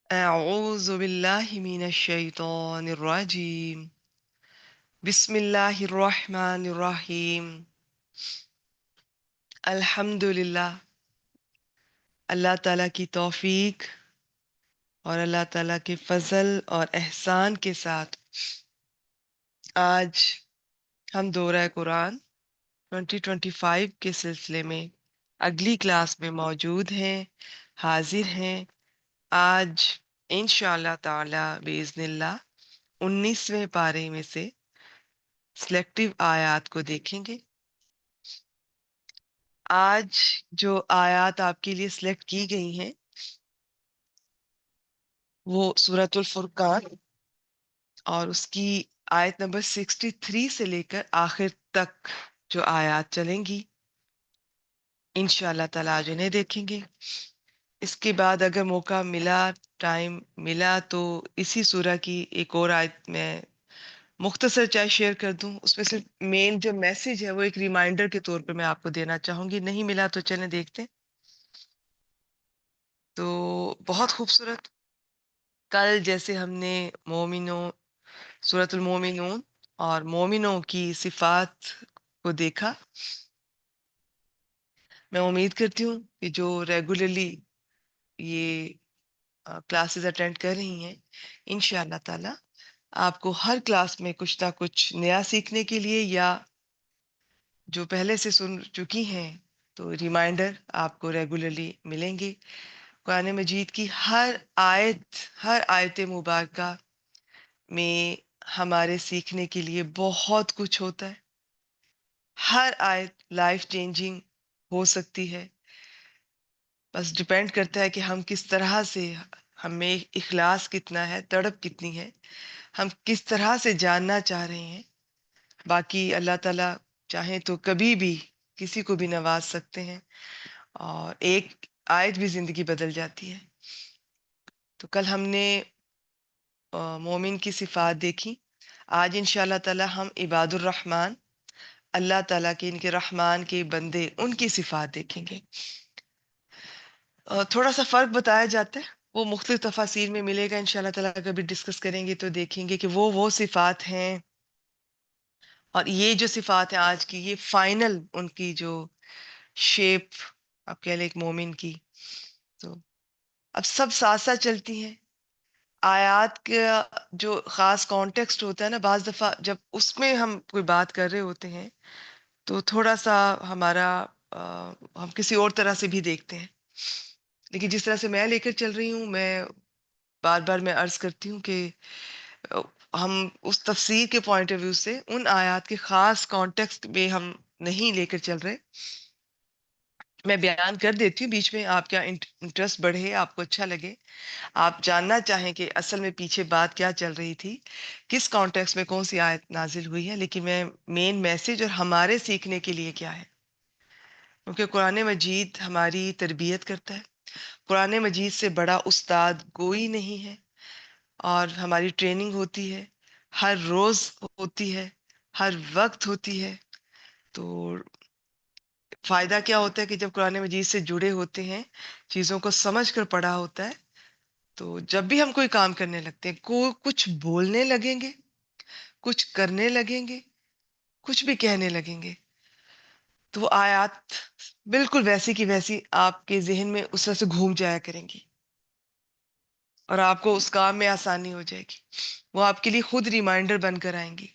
أعوذ بالله من الشيطان الرجيم. بسم الله الرحمن الرحيم. الحمد لله. اللہ تعالیٰ کی توفیق اور اللہ تعالیٰ کے فضل اور احسان کے ساتھ آج ہم دورہ قرآن 2025 کے سلسلے میں اگلی کلاس میں موجود ہیں، حاضر ہیں۔ آج انشاءاللہ تعالی باذن اللہ 19ویں پارے میں سے سلیکٹیو آیات کو دیکھیں گے۔ آج جو آیات آپ کے لیے سلیکٹ کی گئی ہیں وہ سورۃ الفرقان اور اس کی آیت نمبر 63 سے لے کر آخر تک جو آیات چلیں گی انشاءاللہ تعالیٰ آج انہیں دیکھیں گے۔ اس کے بعد اگر موقع ملا، ٹائم ملا تو اسی سورہ کی ایک اور آیت میں مختصر چاہے شیئر کر دوں، اس میں صرف مین جو میسج ہے وہ ایک ریمائنڈر کے طور پہ میں آپ کو دینا چاہوں گی۔ نہیں ملا تو چلیں دیکھتے ہیں۔ تو بہت خوبصورت، کل جیسے ہم نے مومنوں سورۃ المومنون اور مومنوں کی صفات کو دیکھا، میں امید کرتی ہوں کہ جو ریگولرلی یہ کلاسز اٹینڈ کر رہی ہیں انشاءاللہ تعالی آپ کو ہر کلاس میں کچھ نہ کچھ نیا سیکھنے کے لیے، یا جو پہلے سے سن چکی ہیں تو ریمائنڈر آپ کو ریگولرلی ملیں گے۔ قرآن مجید کی ہر آیت مبارکہ میں ہمارے سیکھنے کے لیے بہت کچھ ہوتا ہے۔ ہر آیت لائف چینجنگ ہو سکتی ہے، بس ڈپینڈ کرتا ہے کہ ہم کس طرح سے، ہمیں اخلاص کتنا ہے، تڑپ کتنی ہے، ہم کس طرح سے جاننا چاہ رہے ہیں۔ باقی اللہ تعالیٰ چاہیں تو کبھی بھی کسی کو بھی نواز سکتے ہیں اور ایک آیت بھی زندگی بدل جاتی ہے۔ تو کل ہم نے مومن کی صفات دیکھی۔ آج انشاءاللہ تعالی ہم عباد الرحمن، اللہ تعالیٰ کے، ان کے رحمان کے بندے، ان کی صفات دیکھیں گے۔ تھوڑا سا فرق بتایا جاتا ہے، وہ مختلف تفاسیر میں ملے گا انشاءاللہ تعالیٰ، کبھی ڈسکس کریں گے تو دیکھیں گے کہ وہ صفات ہیں، اور یہ جو صفات ہیں آج کی، یہ فائنل ان کی جو شیپ آپ کہہ لیں ایک مومن کی۔ تو اب سب ساتھ ساتھ چلتی ہیں۔ آیات کا جو خاص کانٹیکسٹ ہوتا ہے نا، بعض دفعہ جب اس میں ہم کوئی بات کر رہے ہوتے ہیں تو تھوڑا سا ہمارا ہم کسی اور طرح سے بھی دیکھتے ہیں، لیکن جس طرح سے میں لے کر چل رہی ہوں، میں بار بار میں عرض کرتی ہوں کہ ہم اس تفسیر کے پوائنٹ آف ویو سے ان آیات کے خاص کانٹیکسٹ میں ہم نہیں لے کر چل رہے۔ میں بیان کر دیتی ہوں بیچ میں، آپ کا انٹرسٹ بڑھے، آپ کو اچھا لگے، آپ جاننا چاہیں کہ اصل میں پیچھے بات کیا چل رہی تھی، کس کانٹیکسٹ میں کون سی آیت نازل ہوئی ہے، لیکن میں مین میسج اور ہمارے سیکھنے کے لیے کیا ہے، کیونکہ قرآن مجید ہماری تربیت کرتا ہے۔ قرآن مجید سے بڑا استاد کوئی نہیں ہے، اور ہماری ٹریننگ ہوتی ہے، ہر روز ہوتی ہے، ہر وقت ہوتی ہے۔ تو فائدہ کیا ہوتا ہے کہ جب قرآن مجید سے جڑے ہوتے ہیں، چیزوں کو سمجھ کر پڑھا ہوتا ہے، تو جب بھی ہم کوئی کام کرنے لگتے ہیں، کچھ بولنے لگیں گے، کچھ کرنے لگیں گے، کچھ بھی کہنے لگیں گے، تو وہ آیات بالکل ویسی کی ویسی آپ کے ذہن میں اس طرح سے گھوم جایا کریں گی، اور آپ کو اس کام میں آسانی ہو جائے گی۔ وہ آپ کے لیے خود ریمائنڈر بن کر آئیں گی،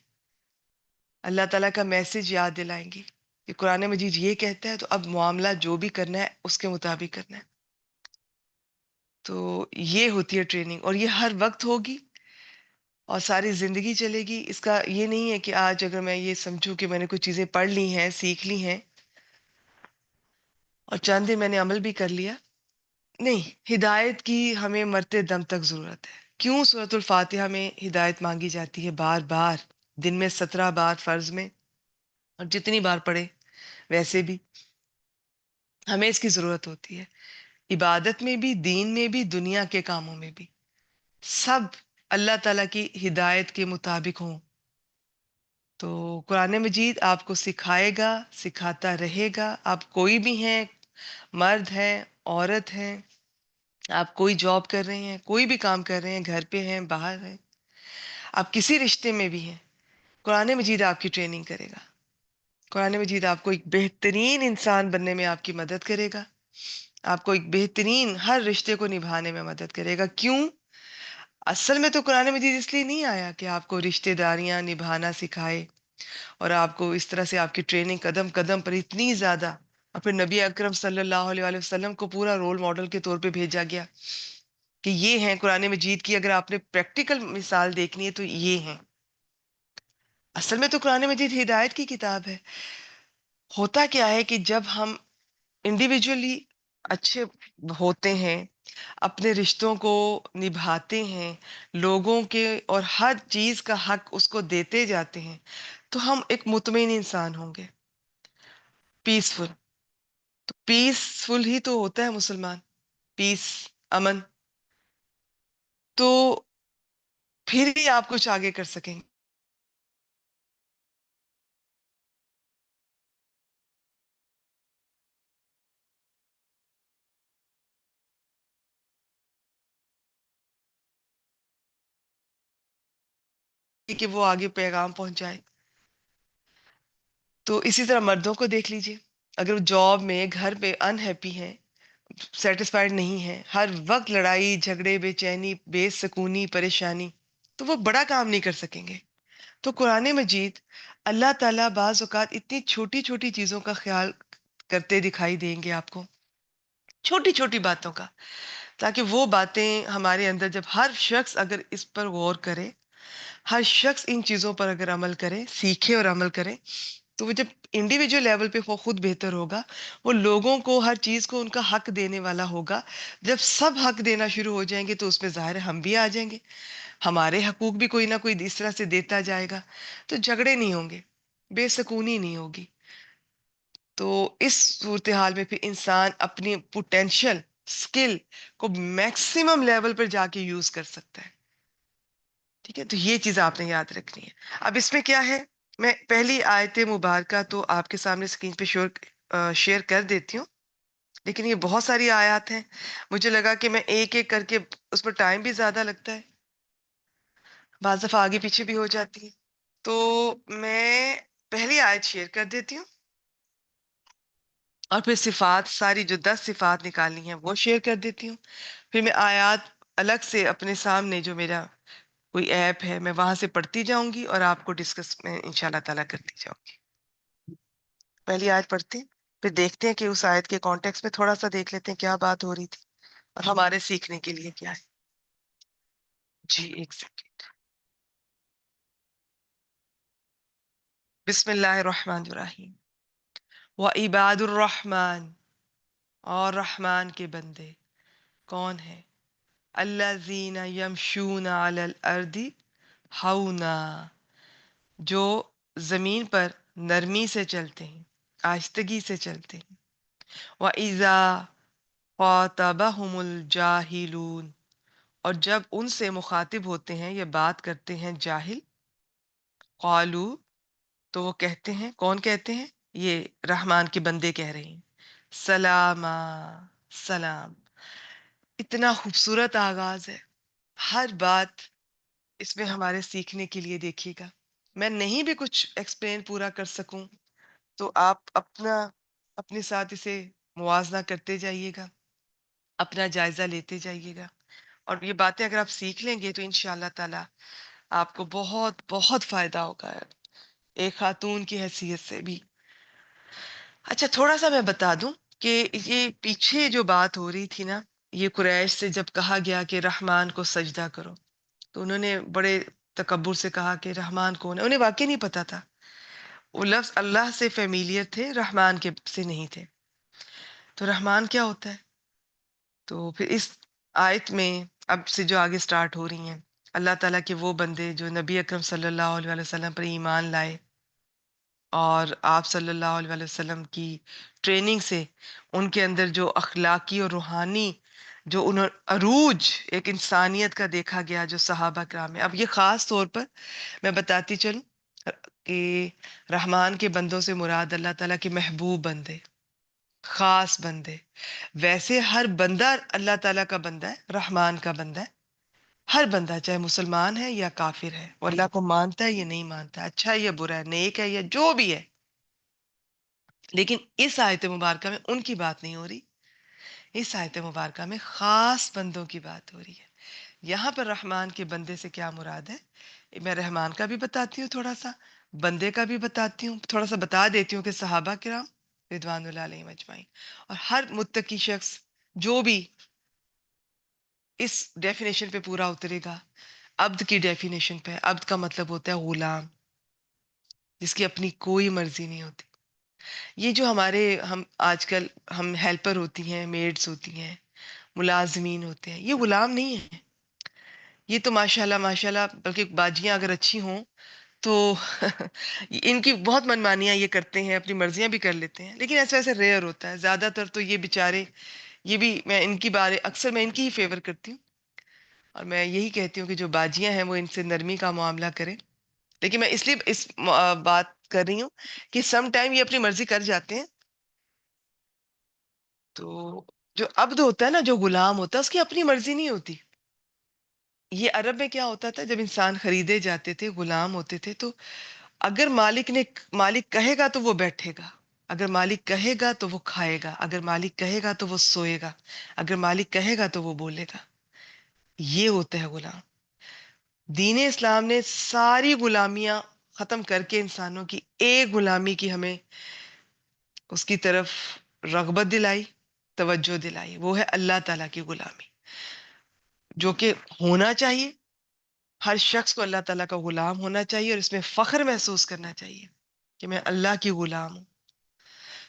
اللہ تعالیٰ کا میسج یاد دلائیں گی کہ قرآن مجید یہ کہتا ہے، تو اب معاملہ جو بھی کرنا ہے اس کے مطابق کرنا ہے۔ تو یہ ہوتی ہے ٹریننگ، اور یہ ہر وقت ہوگی اور ساری زندگی چلے گی۔ اس کا یہ نہیں ہے کہ آج اگر میں یہ سمجھوں کہ میں نے کچھ چیزیں پڑھ لی ہیں، سیکھ لی ہیں اور چند دن میں نے عمل بھی کر لیا، نہیں، ہدایت کی ہمیں مرتے دم تک ضرورت ہے۔ کیوں سورۃ الفاتحہ میں ہدایت مانگی جاتی ہے بار بار، دن میں 17 بار فرض میں، اور جتنی بار پڑھے ویسے بھی ہمیں اس کی ضرورت ہوتی ہے، عبادت میں بھی، دین میں بھی، دنیا کے کاموں میں بھی، سب اللہ تعالیٰ کی ہدایت کے مطابق ہوں۔ تو قرآن مجید آپ کو سکھائے گا، سکھاتا رہے گا، آپ کوئی بھی ہیں، مرد ہیں، عورت ہیں، آپ کوئی جاب کر رہے ہیں، کوئی بھی کام کر رہے ہیں، گھر پہ ہیں، باہر ہیں، آپ کسی رشتے میں بھی ہیں، قرآن مجید آپ کی ٹریننگ کرے گا۔ قرآن مجید آپ کو ایک بہترین انسان بننے میں آپ کی مدد کرے گا، آپ کو ایک بہترین ہر رشتے کو نبھانے میں مدد کرے گا۔ کیوں؟ اصل میں تو قرآن مجید اس لیے نہیں آیا کہ آپ کو رشتے داریاں نبھانا سکھائے اور آپ کو اس طرح سے آپ کی ٹریننگ قدم قدم پر اتنی زیادہ، اور پھر نبی اکرم صلی اللہ علیہ وآلہ وسلم کو پورا رول ماڈل کے طور پہ بھیجا گیا کہ یہ ہیں قرآن مجید کی، اگر آپ نے پریکٹیکل مثال دیکھنی ہے تو یہ ہیں۔ اصل میں تو قرآن مجید ہدایت کی کتاب ہے۔ ہوتا کیا ہے کہ جب ہم انڈیویجولی اچھے ہوتے ہیں، اپنے رشتوں کو نبھاتے ہیں، لوگوں کے اور ہر چیز کا حق اس کو دیتے جاتے ہیں، تو ہم ایک مطمئن انسان ہوں گے، پیسفل۔ تو پیسفل ہی تو ہوتا ہے مسلمان، پیس، امن، تو پھر ہی آپ کچھ آگے کر سکیں گے کہ وہ آگے پیغام پہنچائے۔ تو اسی طرح مردوں کو دیکھ لیجئے، اگر وہ جاب میں، گھر پہ انہیپی ہیں، سیٹسفائیڈ نہیں ہے، ہر وقت لڑائی جھگڑے، بے چینی، بے سکونی، پریشانی، تو وہ بڑا کام نہیں کر سکیں گے۔ تو قرآن مجید، اللہ تعالیٰ بعض اوقات اتنی چھوٹی چھوٹی چیزوں کا خیال کرتے دکھائی دیں گے آپ کو، چھوٹی چھوٹی باتوں کا، تاکہ وہ باتیں ہمارے اندر، جب ہر شخص اگر اس پر غور کرے، ہر شخص ان چیزوں پر اگر عمل کرے، سیکھے اور عمل کرے، تو وہ جب انڈیویجول لیول پہ وہ خود بہتر ہوگا، وہ لوگوں کو ہر چیز کو ان کا حق دینے والا ہوگا۔ جب سب حق دینا شروع ہو جائیں گے تو اس میں ظاہر ہے ہم بھی آ جائیں گے، ہمارے حقوق بھی کوئی نہ کوئی اس طرح سے دیتا جائے گا، تو جھگڑے نہیں ہوں گے، بے سکونی نہیں ہوگی۔ تو اس صورتحال میں پھر انسان اپنی پوٹینشل اسکل کو میکسیمم لیول پر جا کے یوز کر سکتا ہے۔ ٹھیک ہے، تو یہ چیز آپ نے یاد رکھنی ہے۔ اب اس میں کیا ہے، میں پہلی آیت مبارکہ تو آپ کے سامنے اسکرین پہ شیئر کر دیتی ہوں، لیکن یہ بہت ساری آیات ہیں، مجھے لگا کہ میں ایک ایک کر کے، اس پر ٹائم بھی زیادہ لگتا ہے، بعض دفعہ آگے پیچھے بھی ہو جاتی ہے، تو میں پہلی آیت شیئر کر دیتی ہوں، اور پھر صفات ساری جو 10 صفات نکالنی ہیں وہ شیئر کر دیتی ہوں، پھر میں آیات الگ سے اپنے سامنے جو میرا کوئی ایپ ہے میں وہاں سے پڑھتی جاؤں گی اور آپ کو ڈسکس میں انشاءاللہ تعالیٰ کرتی جاؤں گی۔ پہلی آیت پڑھتے ہیں، پھر دیکھتے ہیں کہ اس آیت کے کانٹیکس میں تھوڑا سا دیکھ لیتے ہیں کیا بات ہو رہی تھی اور ہمارے سیکھنے کے لیے کیا ہے۔ جی ایک سیکنڈ۔ بسم اللہ الرحمن الرحیم۔ وعباد الرحمن، اور رحمان کے بندے کون ہیں؟ الذین یمشون علی الارض ہونا، جو زمین پر نرمی سے چلتے ہیں، آہستگی سے چلتے ہیں۔ وَإِذَا خَاطَبَهُمُ الْجَاهِلُونَ، اور جب ان سے مخاطب ہوتے ہیں یا بات کرتے ہیں جاہل، قالو، تو وہ کہتے ہیں، کون کہتے ہیں؟ یہ رحمان کے بندے کہہ رہے ہیں، سلاما، سلام۔ اتنا خوبصورت آغاز ہے، ہر بات اس میں ہمارے سیکھنے کے لیے دیکھیے گا۔ میں نہیں بھی کچھ ایکسپلین پورا کر سکوں تو آپ اپنے ساتھ اسے موازنہ کرتے جائیے گا، اپنا جائزہ لیتے جائیے گا، اور یہ باتیں اگر آپ سیکھ لیں گے تو انشاءاللہ تعالی آپ کو بہت بہت فائدہ ہوگا، ایک خاتون کی حیثیت سے بھی۔ اچھا تھوڑا سا میں بتا دوں کہ یہ پیچھے جو بات ہو رہی تھی نا، یہ قریش سے جب کہا گیا کہ رحمان کو سجدہ کرو، تو انہوں نے بڑے تکبر سے کہا کہ رحمان کون ہے، انہیں واقعی نہیں پتا تھا، وہ لفظ اللہ سے فیملیئر تھے، رحمان کے سے نہیں تھے۔ تو رحمان کیا ہوتا ہے؟ تو پھر اس آیت میں اب سے جو آگے سٹارٹ ہو رہی ہیں، اللہ تعالیٰ کے وہ بندے جو نبی اکرم صلی اللہ علیہ وسلم پر ایمان لائے اور آپ صلی اللہ علیہ وسلم کی ٹریننگ سے ان کے اندر جو اخلاقی اور روحانی جو انہوں عروج ایک انسانیت کا دیکھا گیا جو صحابہ کرام میں۔ اب یہ خاص طور پر میں بتاتی چلوں کہ رحمان کے بندوں سے مراد اللہ تعالیٰ کے محبوب بندے، خاص بندے. ویسے ہر بندہ اللہ تعالیٰ کا بندہ ہے، رحمان کا بندہ ہے. ہر بندہ چاہے مسلمان ہے یا کافر ہے، وہ اللہ کو مانتا ہے یا نہیں مانتا، اچھا ہے یا برا ہے، نیک ہے یا جو بھی ہے. لیکن اس آیت مبارکہ میں ان کی بات نہیں ہو رہی. اس آیت مبارکہ میں خاص بندوں کی بات ہو رہی ہے. یہاں پر رحمان کے بندے سے کیا مراد ہے، میں رحمان کا بھی بتاتی ہوں تھوڑا سا، بندے کا بھی بتاتی ہوں تھوڑا سا، بتا دیتی ہوں کہ صحابہ کرام رضوان اللہ علیہم اجمعین اور ہر متقی شخص جو بھی اس ڈیفینیشن پہ پورا اترے گا. عبد کی ڈیفینیشن پہ، عبد کا مطلب ہوتا ہے غلام، جس کی اپنی کوئی مرضی نہیں ہوتی. یہ جو ہمارے ہم آج کل ہم ہیلپر ہوتی ہیں، میڈز ہوتی ہیں، ملازمین ہوتے ہیں، یہ غلام نہیں ہے. یہ تو ماشاء اللہ بلکہ باجیاں اگر اچھی ہوں تو ان کی بہت منمانیاں یہ کرتے ہیں، اپنی مرضیاں بھی کر لیتے ہیں، لیکن ایسا ایسا ریئر ہوتا ہے. زیادہ تر تو یہ بیچارے، یہ بھی میں ان کی بارے اکثر میں ان کی ہی فیور کرتی ہوں، اور میں یہی کہتی ہوں کہ جو باجیاں ہیں وہ ان سے نرمی کا معاملہ کریں. لیکن میں اس لیے اس بات کر رہی ہوں کہ سم ٹائم یہ اپنی مرضی کر جاتے ہیں. تو جو عبد ہوتا ہے نا، جو غلام ہوتا ہے، اس کی اپنی مرضی نہیں ہوتی. یہ عرب میں کیا ہوتا تھا، جب انسان خریدے جاتے تھے، غلام ہوتے تھے، تو اگر مالک کہے گا تو وہ بیٹھے گا، اگر مالک کہے گا تو وہ کھائے گا، اگر مالک کہے گا تو وہ سوئے گا، اگر مالک کہے گا تو وہ بولے گا. یہ ہوتا ہے غلام. دین اسلام نے ساری غلامیاں ختم کر کے انسانوں کی ایک غلامی کی ہمیں اس کی طرف رغبت دلائی، توجہ دلائی، وہ ہے اللہ تعالیٰ کی غلامی، جو کہ ہونا چاہیے. ہر شخص کو اللہ تعالیٰ کا غلام ہونا چاہیے اور اس میں فخر محسوس کرنا چاہیے کہ میں اللہ کی غلام ہوں.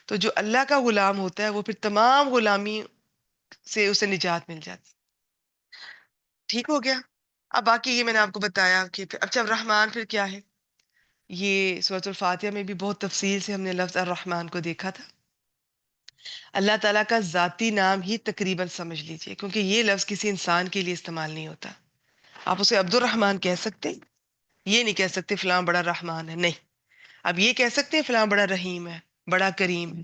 تو جو اللہ کا غلام ہوتا ہے وہ پھر تمام غلامی سے اسے نجات مل جاتی. ٹھیک ہو گیا. اب باقی یہ میں نے آپ کو بتایا کہ اچھا رحمان پھر کیا ہے. یہ سورۃ الفاتحہ میں بھی بہت تفصیل سے ہم نے لفظ الرحمن کو دیکھا تھا. اللہ تعالیٰ کا ذاتی نام ہی تقریباً سمجھ لیجئے، کیونکہ یہ لفظ کسی انسان کے لیے استعمال نہیں ہوتا. آپ اسے عبد الرحمن کہہ سکتے، یہ نہیں کہہ سکتے فلاں بڑا رحمان ہے، نہیں. اب یہ کہہ سکتے ہیں فلاں بڑا رحیم ہے، بڑا کریم ہے،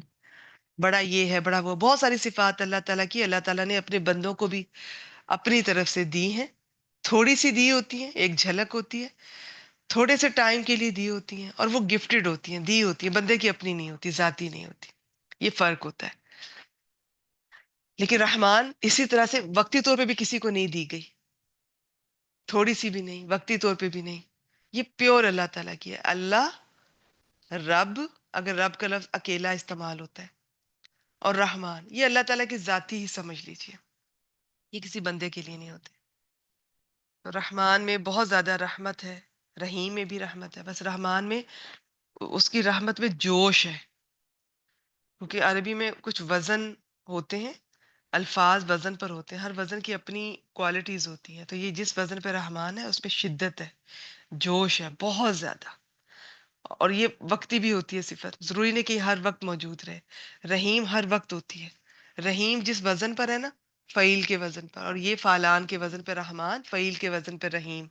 بڑا یہ ہے، بڑا وہ. بہت ساری صفات اللہ تعالیٰ کی اللہ تعالیٰ نے اپنے بندوں کو بھی اپنی طرف سے دی ہیں. تھوڑی سی دی ہوتی ہیں، ایک جھلک ہوتی ہے، تھوڑے سے ٹائم کے لیے دی ہوتی ہیں، اور وہ گفٹڈ ہوتی ہیں، دی ہوتی ہیں، بندے کی اپنی نہیں ہوتی، ذاتی نہیں ہوتی. یہ فرق ہوتا ہے. لیکن رحمان اسی طرح سے وقتی طور پہ بھی کسی کو نہیں دی گئی، تھوڑی سی بھی نہیں، وقتی طور پہ بھی نہیں. یہ پیور اللہ تعالیٰ کی ہے. اللہ رب، اگر رب کا لفظ اکیلا استعمال ہوتا ہے، اور رحمان یہ اللہ تعالیٰ کی ذاتی ہی سمجھ لیجیے، یہ کسی بندے کے لیے نہیں ہوتے. تو رحمان میں بہت زیادہ رحمت ہے، رحیم میں بھی رحمت ہے، بس رحمان میں اس کی رحمت میں جوش ہے. کیونکہ عربی میں کچھ وزن ہوتے ہیں، الفاظ وزن پر ہوتے ہیں، ہر وزن کی اپنی کوالٹیز ہوتی ہیں. تو یہ جس وزن پہ رحمان ہے اس پہ شدت ہے، جوش ہے بہت زیادہ. اور یہ وقتی بھی ہوتی ہے صفت، ضروری نہیں کہ ہر وقت موجود رہے. رحیم ہر وقت ہوتی ہے. رحیم جس وزن پر ہے نا، فعیل کے وزن پر، اور یہ فعلان کے وزن پہ رحمان، فعیل کے وزن پہ رحیم.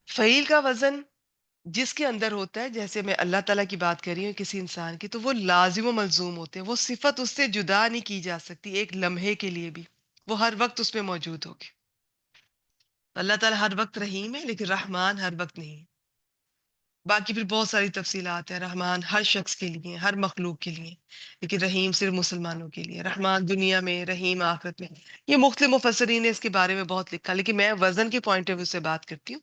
فعیل کا وزن جس کے اندر ہوتا ہے، جیسے میں اللہ تعالیٰ کی بات کر رہی ہوں کسی انسان کی، تو وہ لازم و ملزوم ہوتے ہیں، وہ صفت اس سے جدا نہیں کی جا سکتی ایک لمحے کے لیے بھی، وہ ہر وقت اس میں موجود ہوگی. اللہ تعالیٰ ہر وقت رحیم ہے، لیکن رحمان ہر وقت نہیں. باقی پھر بہت ساری تفصیلات ہیں. رحمان ہر شخص کے لیے، ہر مخلوق کے لیے، لیکن رحیم صرف مسلمانوں کے لیے. رحمان دنیا میں، رحیم آخرت میں. یہ مختلف مفسرین نے اس کے بارے میں بہت لکھا، لیکن میں وزن کے پوائنٹ آف ویو سے بات کرتی ہوں.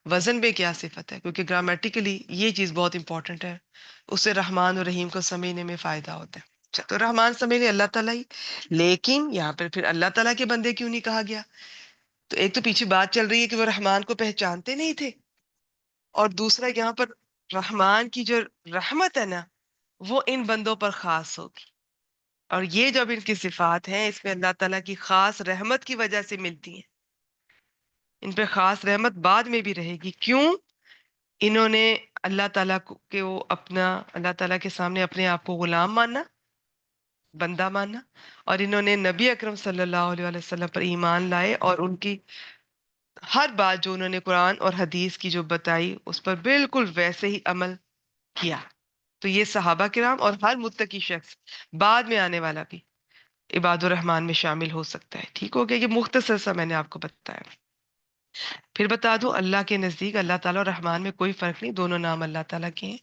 وزن میں کیا صفت ہے، کیونکہ گرامیٹیکلی یہ چیز بہت امپورٹنٹ ہے، اس سے رحمان اور رحیم کو سمجھنے میں فائدہ ہوتا ہے. اچھا، تو رحمان سمجھنے اللہ تعالیٰ ہی، لیکن یہاں پر پھر اللہ تعالیٰ کے بندے کیوں نہیں کہا گیا؟ تو ایک تو پیچھے بات چل رہی ہے کہ وہ رحمان کو پہچانتے نہیں تھے، اور دوسرا یہاں پر رحمان کی جو رحمت ہے نا، وہ ان بندوں پر خاص ہوگی. اور یہ جو اب ان کی صفات ہیں، اس میں اللہ تعالیٰ کی خاص رحمت کی وجہ سے ملتی ہیں. ان پہ خاص رحمت بعد میں بھی رہے گی. کیوں؟ انہوں نے اللہ تعالیٰ کو کہ وہ اپنا، اللہ تعالیٰ کے سامنے اپنے آپ کو غلام ماننا، بندہ ماننا، اور انہوں نے نبی اکرم صلی اللہ علیہ وسلم پر ایمان لائے، اور ان کی ہر بات جو انہوں نے قرآن اور حدیث کی جو بتائی، اس پر بالکل ویسے ہی عمل کیا. تو یہ صحابہ کرام اور ہر متقی شخص بعد میں آنے والا بھی عباد الرحمان میں شامل ہو سکتا ہے. ٹھیک ہو گیا؟ یہ مختصر سا میں نے آپ کو بتایا. پھر بتا دوں، اللہ کے نزدیک اللہ تعالیٰ اور رحمان میں کوئی فرق نہیں، دونوں نام اللہ تعالیٰ کے ہیں.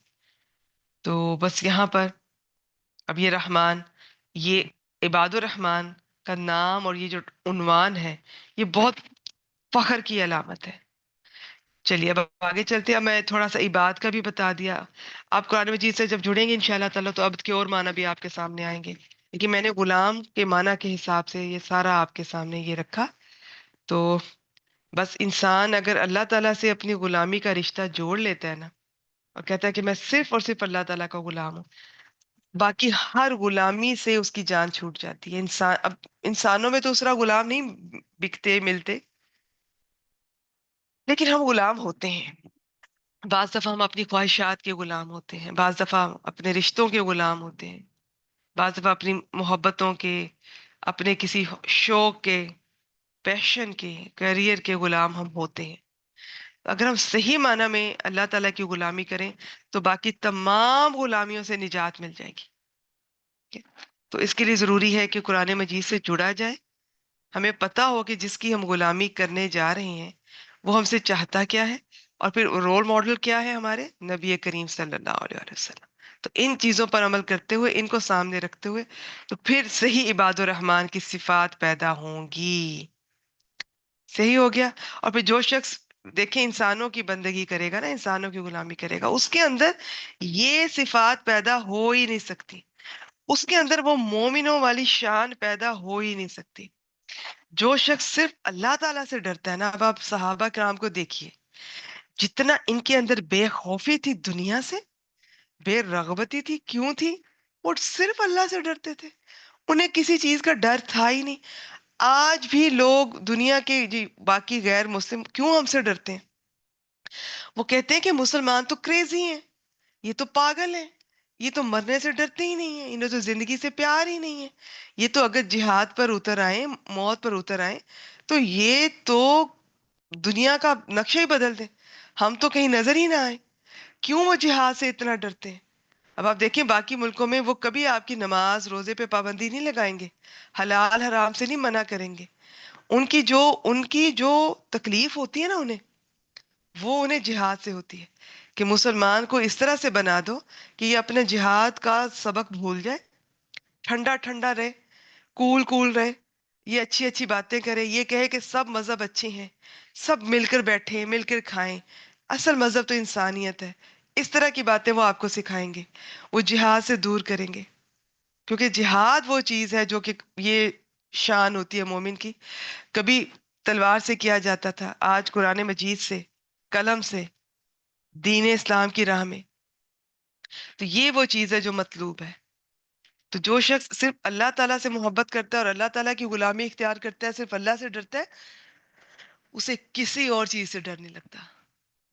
تو بس یہاں پر اب یہ رحمان، یہ عباد الرحمان کا نام اور یہ جو عنوان ہے، یہ بہت فخر کی علامت ہے. چلیے اب آگے چلتے ہیں. اب میں تھوڑا سا عباد کا بھی بتا دیا. آپ قرآن مجید سے جب جڑیں گے انشاءاللہ تعالیٰ تو عبد کے اور معنی بھی آپ کے سامنے آئیں گے، لیکن میں نے غلام کے معنی کے حساب سے یہ سارا آپ کے سامنے یہ رکھا. تو بس انسان اگر اللہ تعالیٰ سے اپنی غلامی کا رشتہ جوڑ لیتا ہے نا، اور کہتا ہے کہ میں صرف اور صرف اللہ تعالیٰ کا غلام ہوں، باقی ہر غلامی سے اس کی جان چھوٹ جاتی ہے. اب انسانوں میں تو دوسرا غلام نہیں بکتے ملتے، لیکن ہم غلام ہوتے ہیں. بعض دفعہ ہم اپنی خواہشات کے غلام ہوتے ہیں، بعض دفعہ اپنے رشتوں کے غلام ہوتے ہیں، بعض دفعہ اپنی محبتوں کے، اپنے کسی شوق کے، پیشن کے، کیریئر کے غلام ہم ہوتے ہیں. اگر ہم صحیح معنی میں اللہ تعالیٰ کی غلامی کریں تو باقی تمام غلامیوں سے نجات مل جائے گی. تو اس کے لیے ضروری ہے کہ قرآن مجید سے جڑا جائے، ہمیں پتا ہو کہ جس کی ہم غلامی کرنے جا رہے ہیں وہ ہم سے چاہتا کیا ہے، اور پھر رول ماڈل کیا ہے ہمارے نبی کریم صلی اللہ علیہ وسلم. تو ان چیزوں پر عمل کرتے ہوئے، ان کو سامنے رکھتے ہوئے، تو پھر صحیح عباد الرحمان کی صفات پیدا ہوں گی. صحیح ہو گیا؟ اور پھر جو شخص دیکھیں انسانوں کی بندگی کرے گا نا، انسانوں کی غلامی کرے گا، اس کے اندر یہ صفات پیدا ہو ہی نہیں سکتی. اس کے اندر وہ مومنوں والی شان پیدا ہو ہی نہیں سکتی. جو شخص صرف اللہ تعالیٰ سے ڈرتا ہے نا، اب آپ صحابہ کرام کو دیکھیے، جتنا ان کے اندر بے خوفی تھی دنیا سے، بے رغبتی تھی، کیوں تھی؟ وہ صرف اللہ سے ڈرتے تھے، انہیں کسی چیز کا ڈر تھا ہی نہیں. آج بھی لوگ دنیا کے جی باقی غیر مسلم کیوں ہم سے ڈرتے ہیں؟ وہ کہتے ہیں کہ مسلمان تو کریزی ہیں، یہ تو پاگل ہیں، یہ تو مرنے سے ڈرتے ہی نہیں ہیں، انہیں تو زندگی سے پیار ہی نہیں ہے، یہ تو اگر جہاد پر اتر آئیں، موت پر اتر آئیں تو یہ تو دنیا کا نقشہ ہی بدل دیں، ہم تو کہیں نظر ہی نہ آئے. کیوں وہ جہاد سے اتنا ڈرتے ہیں؟ اب آپ دیکھیں باقی ملکوں میں وہ کبھی آپ کی نماز روزے پہ پابندی نہیں لگائیں گے، حلال حرام سے نہیں منع کریں گے. ان کی جو تکلیف ہوتی ہے نا انہیں، وہ انہیں جہاد سے ہوتی ہے. کہ مسلمان کو اس طرح سے بنا دو کہ یہ اپنے جہاد کا سبق بھول جائے، ٹھنڈا ٹھنڈا رہے، کول کول رہے، یہ اچھی اچھی باتیں کرے، یہ کہے کہ سب مذہب اچھے ہیں، سب مل کر بیٹھیں، مل کر کھائیں، اصل مذہب تو انسانیت ہے. اس طرح کی باتیں وہ آپ کو سکھائیں گے، وہ جہاد سے دور کریں گے. کیونکہ جہاد وہ چیز ہے جو کہ یہ شان ہوتی ہے مومن کی. کبھی تلوار سے کیا جاتا تھا، آج قرآن مجید سے، قلم سے، دین اسلام کی راہ میں. تو یہ وہ چیز ہے جو مطلوب ہے. تو جو شخص صرف اللہ تعالیٰ سے محبت کرتا ہے اور اللہ تعالیٰ کی غلامی اختیار کرتا ہے، صرف اللہ سے ڈرتا ہے، اسے کسی اور چیز سے ڈر نہیں لگتا.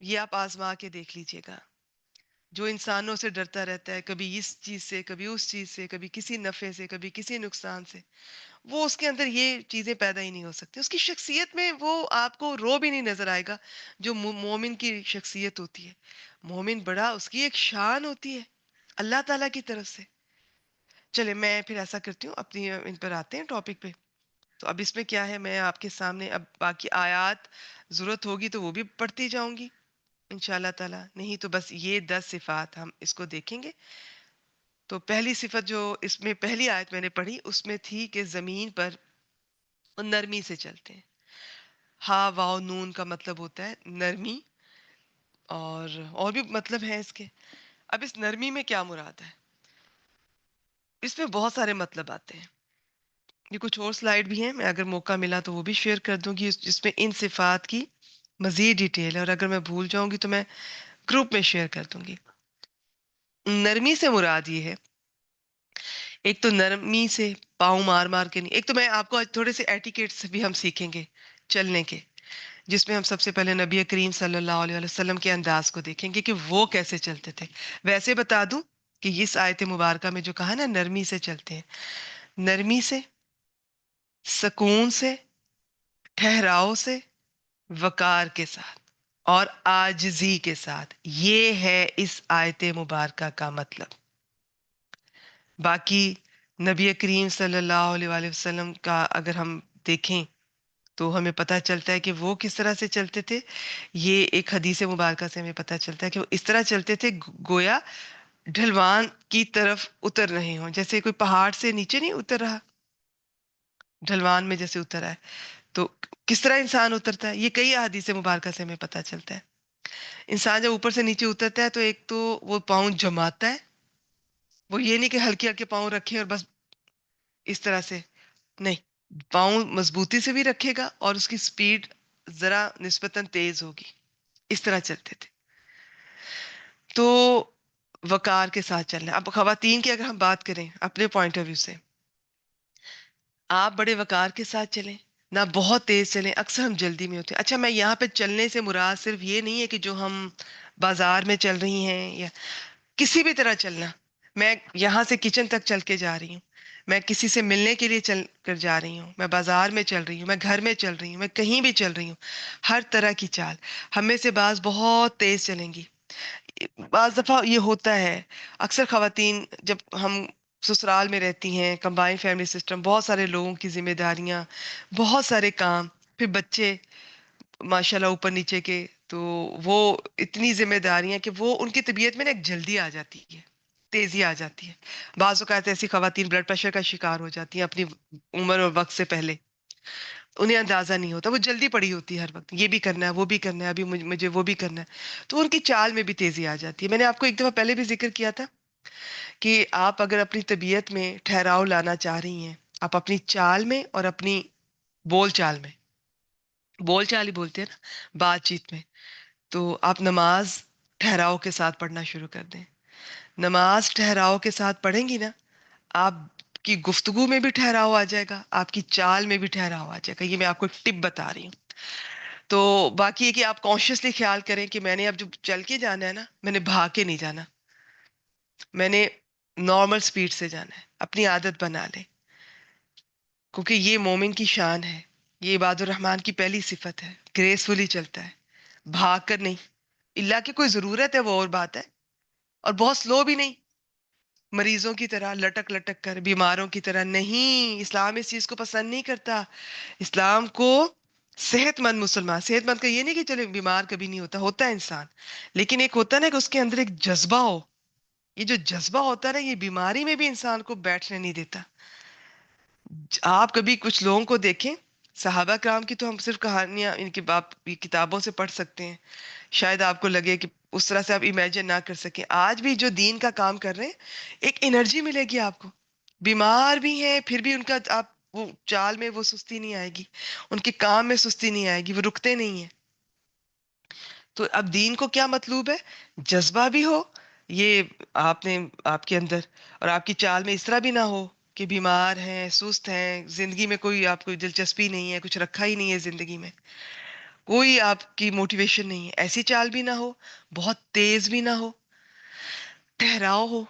یہ آپ آزما کے دیکھ لیجئے گا. جو انسانوں سے ڈرتا رہتا ہے، کبھی اس چیز سے، کبھی اس چیز سے، کبھی کسی نفع سے، کبھی کسی نقصان سے، وہ اس کے اندر یہ چیزیں پیدا ہی نہیں ہو سکتی. اس کی شخصیت میں وہ آپ کو رو بھی نہیں نظر آئے گا جو مومن کی شخصیت ہوتی ہے. مومن بڑا، اس کی ایک شان ہوتی ہے اللہ تعالیٰ کی طرف سے. چلے میں پھر ایسا کرتی ہوں، اپنی ان پر آتے ہیں ٹاپک پہ. تو اب اس میں کیا ہے، میں آپ کے سامنے اب باقی آیات ضرورت ہوگی تو وہ بھی پڑھتی جاؤں گی انشاءاللہ تعالیٰ، نہیں تو بس یہ 10 صفات ہم اس کو دیکھیں گے. تو پہلی صفت جو اس میں پہلی آیت میں نے پڑھی اس میں تھی کہ زمین پر وہ نرمی سے چلتے ہیں. ہا واو نون کا مطلب ہوتا ہے نرمی، اور بھی مطلب ہے اس کے. اب اس نرمی میں کیا مراد ہے؟ اس میں بہت سارے مطلب آتے ہیں. یہ کچھ اور سلائیڈ بھی ہیں، میں اگر موقع ملا تو وہ بھی شیئر کر دوں گی جس میں ان صفات کی مزید ڈیٹیل ہے، اور اگر میں بھول جاؤں گی تو میں گروپ میں شیئر کر دوں گی. نرمی سے مراد یہ ہے، ایک تو نرمی سے پاؤں مار مار کے نہیں. ایک تو میں آپ کو آج تھوڑے سے ایٹیکیٹس بھی ہم سیکھیں گے چلنے کے، جس میں ہم سب سے پہلے نبی کریم صلی اللہ علیہ وسلم کے انداز کو دیکھیں گے کہ وہ کیسے چلتے تھے. ویسے بتا دوں کہ اس آیت مبارکہ میں جو کہا نا نرمی سے چلتے ہیں، نرمی سے، سکون سے، ٹھہراؤ سے، وقار کے ساتھ. اور آجزی کے ساتھ. یہ ہے اس آیت مبارکہ کا مطلب. باقی نبی کریم صلی اللہ علیہ وآلہ وسلم کا اگر ہم دیکھیں تو ہمیں پتہ چلتا ہے کہ وہ کس طرح سے چلتے تھے. یہ ایک حدیث مبارکہ سے ہمیں پتہ چلتا ہے کہ وہ اس طرح چلتے تھے گویا ڈھلوان کی طرف اتر رہے ہوں، جیسے کوئی پہاڑ سے نیچے نہیں اتر رہا، ڈھلوان میں جیسے اتر ہے. تو کس طرح انسان اترتا ہے، یہ کئی احادیث مبارکہ سے ہمیں پتہ چلتا ہے. انسان جب اوپر سے نیچے اترتا ہے تو ایک تو وہ پاؤں جماتا ہے. وہ یہ نہیں کہ ہلکے ہلکے پاؤں رکھے اور بس اس طرح سے نہیں، پاؤں مضبوطی سے بھی رکھے گا اور اس کی سپیڈ ذرا نسبتاً تیز ہوگی. اس طرح چلتے تھے. تو وقار کے ساتھ چلنا. اب خواتین کی اگر ہم بات کریں اپنے پوائنٹ آف ویو سے، آپ بڑے وقار کے ساتھ چلیں، نہ بہت تیز چلیں. اکثر ہم جلدی میں ہوتے ہیں. اچھا، میں یہاں پہ چلنے سے مراد صرف یہ نہیں ہے کہ جو ہم بازار میں چل رہی ہیں یا کسی بھی طرح چلنا. میں یہاں سے کچن تک چل کے جا رہی ہوں، میں کسی سے ملنے کے لیے چل کر جا رہی ہوں، میں بازار میں چل رہی ہوں، میں گھر میں چل رہی ہوں، میں کہیں بھی چل رہی ہوں. ہر طرح کی چال. ہم میں سے بعض بہت تیز چلیں گی. بعض دفعہ یہ ہوتا ہے، اکثر خواتین جب ہم سسرال میں رہتی ہیں، کمبائن فیملی سسٹم، بہت سارے لوگوں کی ذمہ داریاں، بہت سارے کام، پھر بچے ماشاءاللہ اوپر نیچے کے، تو وہ اتنی ذمہ داریاں کہ وہ ان کی طبیعت میں نا ایک جلدی آ جاتی ہے، تیزی آ جاتی ہے. بعض اوقات ایسی خواتین بلڈ پریشر کا شکار ہو جاتی ہیں اپنی عمر اور وقت سے پہلے. انہیں اندازہ نہیں ہوتا، وہ جلدی پڑی ہوتی ہے ہر وقت، یہ بھی کرنا ہے، وہ بھی کرنا ہے، ابھی مجھے وہ بھی کرنا ہے. تو ان کی چال میں بھی تیزی آ جاتی ہے. میں نے آپ کو ایک دفعہ پہلے بھی ذکر کیا تھا کہ آپ اگر اپنی طبیعت میں ٹھہراؤ لانا چاہ رہی ہیں، آپ اپنی چال میں اور اپنی بول چال میں، بول چال ہی بولتے ہیں نا بات چیت میں، تو آپ نماز ٹھہراؤ کے ساتھ پڑھنا شروع کر دیں. نماز ٹھہراؤ کے ساتھ پڑھیں گی نا، آپ کی گفتگو میں بھی ٹھہراؤ آ جائے گا، آپ کی چال میں بھی ٹھہراؤ آ جائے گا. یہ میں آپ کو ایک ٹپ بتا رہی ہوں. تو باقی یہ کہ آپ کانشیسلی خیال کریں کہ میں نے اب جو چل کے جانا ہے نا، میں نے بھاگ کے نہیں جانا، میں نے نارمل سپیڈ سے جانا ہے. اپنی عادت بنا لیں، کیونکہ یہ مومن کی شان ہے. یہ عباد الرحمن کی پہلی صفت ہے، گریسفلی چلتا ہے، بھاگ کر نہیں. اللہ کی کوئی ضرورت ہے وہ اور بات ہے، اور بہت سلو بھی نہیں، مریضوں کی طرح لٹک لٹک کر، بیماروں کی طرح نہیں. اسلام اس چیز کو پسند نہیں کرتا. اسلام کو صحت مند مسلمان، صحت مند کا یہ نہیں کہ چلے بیمار کبھی نہیں ہوتا، ہوتا ہے انسان، لیکن ایک ہوتا ہے نا کہ اس کے اندر ایک جذبہ ہو. یہ جو جذبہ ہوتا ہے نا، یہ بیماری میں بھی انسان کو بیٹھنے نہیں دیتا. آپ کبھی کچھ لوگوں کو دیکھیں، صحابہ کرام کی تو ہم صرف کہانیاں ان کی کتابوں سے پڑھ سکتے ہیں، شاید آپ کو لگے کہ اس طرح سے آپ امیجن نہ کر سکیں. آج بھی جو دین کا کام کر رہے ہیں، ایک انرجی ملے گی آپ کو. بیمار بھی ہیں پھر بھی ان کا آپ وہ چال میں وہ سستی نہیں آئے گی، ان کے کام میں سستی نہیں آئے گی، وہ رکتے نہیں ہیں. تو اب دین کو کیا مطلوب ہے؟ جذبہ بھی ہو یہ آپ نے آپ کے اندر، اور آپ کی چال میں اس طرح بھی نہ ہو کہ بیمار ہیں، سست ہیں، زندگی میں کوئی آپ کو دلچسپی نہیں ہے، کچھ رکھا ہی نہیں ہے زندگی میں، کوئی آپ کی موٹیویشن نہیں ہے. ایسی چال بھی نہ ہو، بہت تیز بھی نہ ہو، ٹھہراؤ ہو،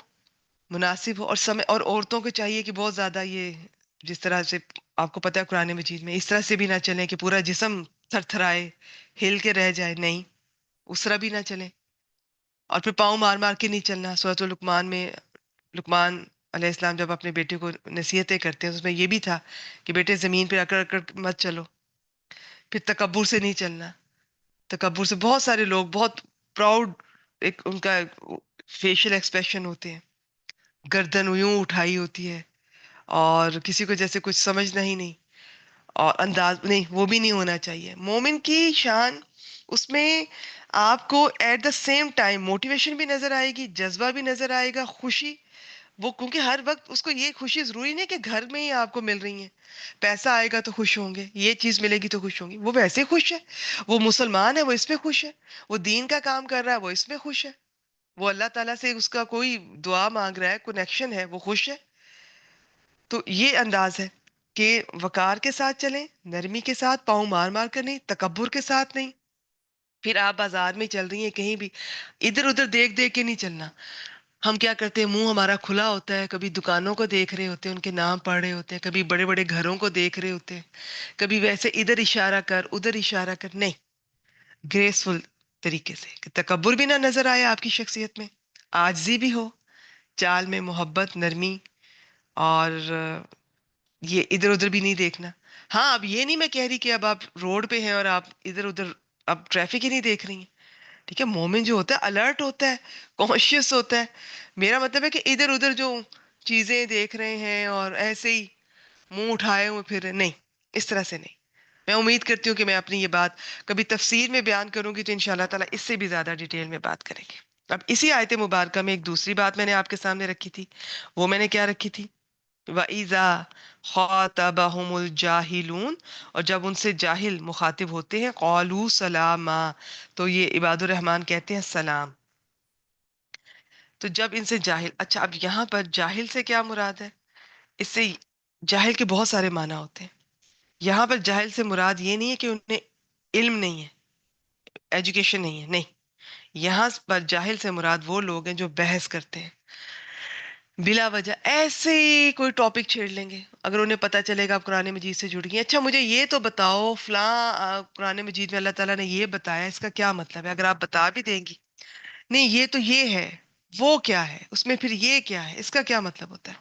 مناسب ہو. اور سمے، اور عورتوں کو چاہیے کہ بہت زیادہ یہ جس طرح سے آپ کو پتہ ہے قرآن مجید میں اس طرح سے بھی نہ چلیں کہ پورا جسم تھر تھرائے، ہل کے رہ جائے. نہیں، اس طرح بھی نہ چلیں. اور پھر پاؤں مار مار کے نہیں چلنا. سورۃ لقمان میں لقمان علیہ السلام جب اپنے بیٹے کو نصیحتیں کرتے ہیں، اس میں یہ بھی تھا کہ بیٹے زمین پہ اکڑ اکڑ مت چلو. پھر تکبر سے نہیں چلنا. تکبر سے بہت سارے لوگ بہت پراؤڈ، ایک ان کا فیشل ایکسپریشن ہوتے ہیں، گردن یوں اٹھائی ہوتی ہے اور کسی کو جیسے کچھ سمجھنا ہی نہیں، اور انداز نہیں، وہ بھی نہیں ہونا چاہیے. مومن کی شان اس میں آپ کو at the same time motivation بھی نظر آئے گی، جذبہ بھی نظر آئے گا، خوشی. وہ کیونکہ ہر وقت اس کو یہ خوشی ضروری نہیں کہ گھر میں ہی آپ کو مل رہی ہیں، پیسہ آئے گا تو خوش ہوں گے، یہ چیز ملے گی تو خوش ہوں گی. وہ ویسے خوش ہے، وہ مسلمان ہے، وہ اس میں خوش ہے، وہ دین کا کام کر رہا ہے، وہ اس میں خوش ہے، وہ اللہ تعالیٰ سے اس کا کوئی دعا مانگ رہا ہے، کنیکشن ہے، وہ خوش ہے. تو یہ انداز ہے کہ وقار کے ساتھ چلیں، نرمی کے ساتھ، پاؤں مار مار کر نہیں، تکبر کے ساتھ نہیں. پھر آپ بازار میں چل رہی ہیں، کہیں بھی ادھر ادھر دیکھ دیکھ کے نہیں چلنا. ہم کیا کرتے ہیں، منہ ہمارا کھلا ہوتا ہے، کبھی دکانوں کو دیکھ رہے ہوتے ہیں، ان کے نام پڑھ رہے ہوتے ہیں، کبھی بڑے بڑے گھروں کو دیکھ رہے ہوتے ہیں، کبھی ویسے ادھر اشارہ کر ادھر اشارہ کر. نہیں، گریسفل طریقے سے کہ تکبر بھی نہ نظر آئے آپ کی شخصیت میں، عاجزی بھی ہو، چال میں محبت، نرمی، اور یہ ادھر ادھر بھی نہیں دیکھنا۔ ہاں اب یہ نہیں میں کہہ رہی کہ اب آپ روڈ پہ ہیں اور آپ ادھر ادھر اب ٹریفک ہی نہیں دیکھ رہی ہیں، ٹھیک ہے، مومن جو ہوتا ہے الرٹ ہوتا ہے، کانشیس ہوتا ہے۔ میرا مطلب ہے کہ ادھر ادھر جو چیزیں دیکھ رہے ہیں اور ایسے ہی منہ اٹھائے ہوئے پھر نہیں، اس طرح سے نہیں۔ میں امید کرتی ہوں کہ میں اپنی یہ بات کبھی تفسیر میں بیان کروں گی تو انشاءاللہ تعالیٰ اس سے بھی زیادہ ڈیٹیل میں بات کریں گے۔ اب اسی آیت مبارکہ میں ایک دوسری بات میں نے آپ کے سامنے رکھی تھی، وہ میں نے کیا رکھی تھی؟ وَإِذَا خَاطَبَهُمُ الْجَاهِلُونَ، اور جب ان سے جاہل مخاطب ہوتے ہیں، قَالُوا سَلَامًا، تو یہ عباد الرحمن کہتے ہیں سلام۔ تو جب ان سے جاہل، اچھا اب یہاں پر جاہل سے کیا مراد ہے؟ اس سے جاہل کے بہت سارے معنی ہوتے ہیں۔ یہاں پر جاہل سے مراد یہ نہیں ہے کہ انہیں علم نہیں ہے، ایجوکیشن نہیں ہے، نہیں، یہاں پر جاہل سے مراد وہ لوگ ہیں جو بحث کرتے ہیں بلا وجہ، ایسے ہی کوئی ٹاپک چھیڑ لیں گے اگر انہیں پتہ چلے گا آپ قرآن مجید سے جڑ گئی ہیں، اچھا مجھے یہ تو بتاؤ فلاں قرآن مجید میں اللہ تعالیٰ نے یہ بتایا، اس کا کیا مطلب ہے؟ اگر آپ بتا بھی دیں گی، نہیں یہ تو یہ ہے، وہ کیا ہے اس میں، پھر یہ کیا ہے، اس کا کیا مطلب ہوتا ہے،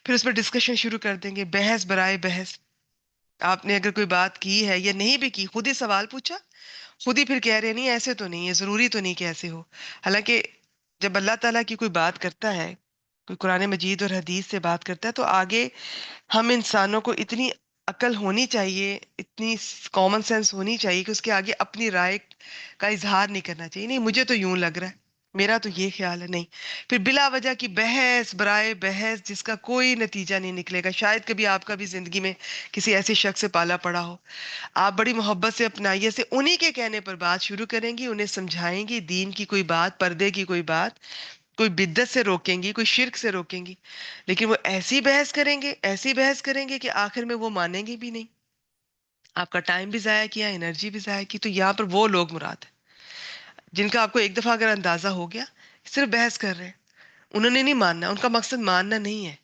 پھر اس پہ ڈسکشن شروع کر دیں گے، بحث برائے بحث۔ آپ نے اگر کوئی بات کی ہے یا نہیں بھی کی، خود ہی سوال پوچھا، خود ہی پھر کہہ رہے نہیں ایسے تو نہیں ہے، ضروری تو نہیں کہ ایسے ہو۔ حالانکہ جب اللہ تعالیٰ کی کوئی بات کرتا ہے، کوئی قرآن مجید اور حدیث سے بات کرتا ہے، تو آگے ہم انسانوں کو اتنی عقل ہونی چاہیے، اتنی کامن سینس ہونی چاہیے کہ اس کے آگے اپنی رائے کا اظہار نہیں کرنا چاہیے، نہیں مجھے تو یوں لگ رہا ہے، میرا تو یہ خیال ہے، نہیں، پھر بلا وجہ کی بحث برائے بحث جس کا کوئی نتیجہ نہیں نکلے گا۔ شاید کبھی آپ کا بھی زندگی میں کسی ایسے شخص سے پالا پڑا ہو، آپ بڑی محبت سے اپنائیے سے انہی کے کہنے پر بات شروع کریں گی، انہیں سمجھائیں گی دین کی کوئی بات، پردے کی کوئی بات، کوئی بدعت سے روکیں گی، کوئی شرک سے روکیں گی، لیکن وہ ایسی بحث کریں گے، ایسی بحث کریں گے کہ آخر میں وہ مانیں گے بھی نہیں، آپ کا ٹائم بھی ضائع کیا، انرجی بھی ضائع کی۔ تو یہاں پر وہ لوگ مراد ہیں جن کا آپ کو ایک دفعہ اگر اندازہ ہو گیا، صرف بحث کر رہے ہیں، انہوں نے نہیں ماننا، ان کا مقصد ماننا نہیں ہے۔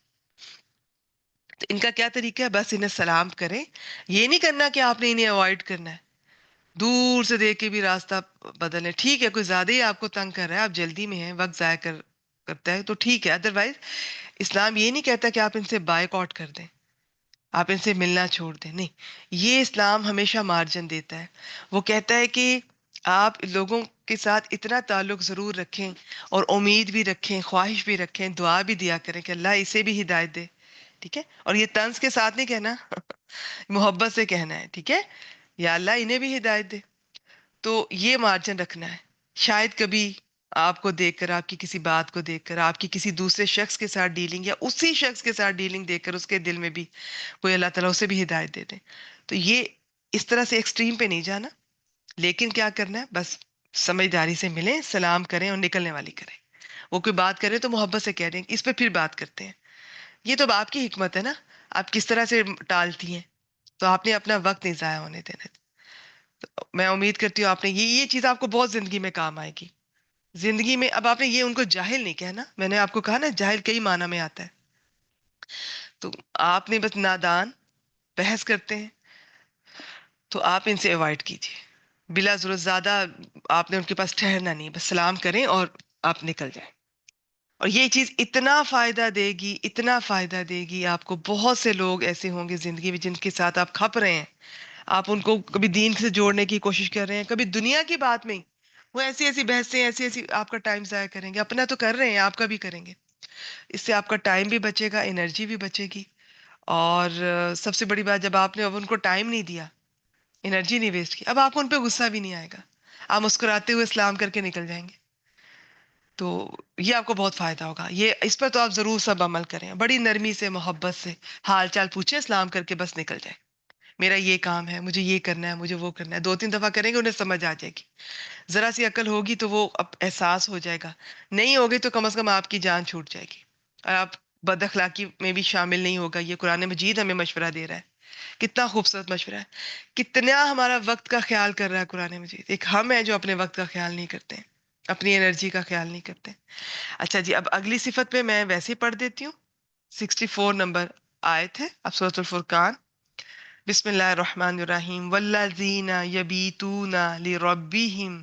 تو ان کا کیا طریقہ ہے؟ بس انہیں سلام کریں، یہ نہیں کرنا کہ آپ نے انہیں اوائڈ کرنا ہے، دور سے دیکھ کے بھی راستہ بدلیں، ٹھیک ہے کوئی زیادہ ہی آپ کو تنگ کر رہا ہے، آپ جلدی میں ہیں، وقت ضائع کرتا ہے تو ٹھیک ہے، ادروائز اسلام یہ نہیں کہتا کہ آپ ان سے بائک آؤٹ کر دیں، آپ ان سے ملنا چھوڑ دیں، نہیں، یہ اسلام ہمیشہ مارجن دیتا ہے۔ وہ کہتا ہے کہ آپ لوگوں کے ساتھ اتنا تعلق ضرور رکھیں اور امید بھی رکھیں، خواہش بھی رکھیں، دعا بھی دیا کریں کہ اللہ اسے بھی ہدایت دے، ٹھیک ہے، اور یہ طنز کے ساتھ نہیں کہنا، محبت سے کہنا ہے، ٹھیک ہے، یا اللہ انہیں بھی ہدایت دے۔ تو یہ مارجن رکھنا ہے۔ شاید کبھی آپ کو دیکھ کر، آپ کی کسی بات کو دیکھ کر، آپ کی کسی دوسرے شخص کے ساتھ ڈیلنگ یا اسی شخص کے ساتھ ڈیلنگ دیکھ کر اس کے دل میں بھی کوئی اللہ تعالیٰ اسے بھی ہدایت دے دے۔ تو یہ اس طرح سے ایکسٹریم پہ نہیں جانا، لیکن کیا کرنا ہے؟ بس سمجھداری سے ملیں، سلام کریں اور نکلنے والی کریں۔ وہ کوئی بات کرے تو محبت سے کہہ دیں، اس پہ پھر بات کرتے ہیں۔ یہ تو اب آپ کی حکمت ہے نا، آپ کس طرح سے ٹالتی ہیں، تو آپ نے اپنا وقت نہیں ضائع ہونے دینا۔ میں امید کرتی ہوں آپ نے یہ چیز آپ کو بہت زندگی میں کام آئے گی۔ زندگی میں اب آپ نے یہ ان کو جاہل نہیں کہنا، میں نے آپ کو کہا نا جاہل کئی معنی میں آتا ہے، تو آپ نے بس نادان بحث کرتے ہیں تو آپ ان سے اوائڈ کیجیے، بلا ضرورت زیادہ آپ نے ان کے پاس ٹھہرنا نہیں، بس سلام کریں اور آپ نکل جائیں۔ اور یہ چیز اتنا فائدہ دے گی، اتنا فائدہ دے گی آپ کو، بہت سے لوگ ایسے ہوں گے زندگی میں جن کے ساتھ آپ کھپ رہے ہیں، آپ ان کو کبھی دین سے جوڑنے کی کوشش کر رہے ہیں، کبھی دنیا کی بات میں وہ ایسی ایسی بحثیں، ایسی ایسی آپ کا ٹائم ضائع کریں گے، اپنا تو کر رہے ہیں، آپ کا بھی کریں گے، اس سے آپ کا ٹائم بھی بچے گا، انرجی بھی بچے گی، اور سب سے بڑی بات جب آپ نے اب ان کو ٹائم نہیں دیا، انرجی نہیں ویسٹ کی، اب آپ کو ان پہ غصہ بھی نہیں آئے گا، آپ مسکراتے ہوئے اسلام کر کے نکل جائیں گے۔ تو یہ آپ کو بہت فائدہ ہوگا، یہ اس پر تو آپ ضرور سب عمل کریں، بڑی نرمی سے، محبت سے حال چال پوچھیں، اسلام کر کے بس نکل جائیں، میرا یہ کام ہے، مجھے یہ کرنا ہے، مجھے وہ کرنا ہے، 2 3 دفعہ کریں گے، انہیں سمجھ آ جائے گی، ذرا سی عقل ہوگی تو وہ اب احساس ہو جائے گا، نہیں ہوگی تو کم از کم آپ کی جان چھوٹ جائے گی، اور آپ بد اخلاقی میں بھی شامل نہیں ہوگا۔ یہ قرآن مجید ہمیں مشورہ دے رہا ہے، کتنا خوبصورت مشورہ ہے، کتنا ہمارا وقت کا خیال کر رہا ہے قرآن مجید۔ ایک ہم ہیں جو اپنے وقت کا خیال نہیں کرتے ہیں، اپنی انرجی کا خیال نہیں کرتے۔ اچھا جی، اب اگلی صفت پہ میں ویسے ہی پڑھ دیتی ہوں، 64 نمبر آیت ہے، اب سورۃ الفرقان۔ بسم اللہ الرحمن الرحیم، والذین یبیتون لربہم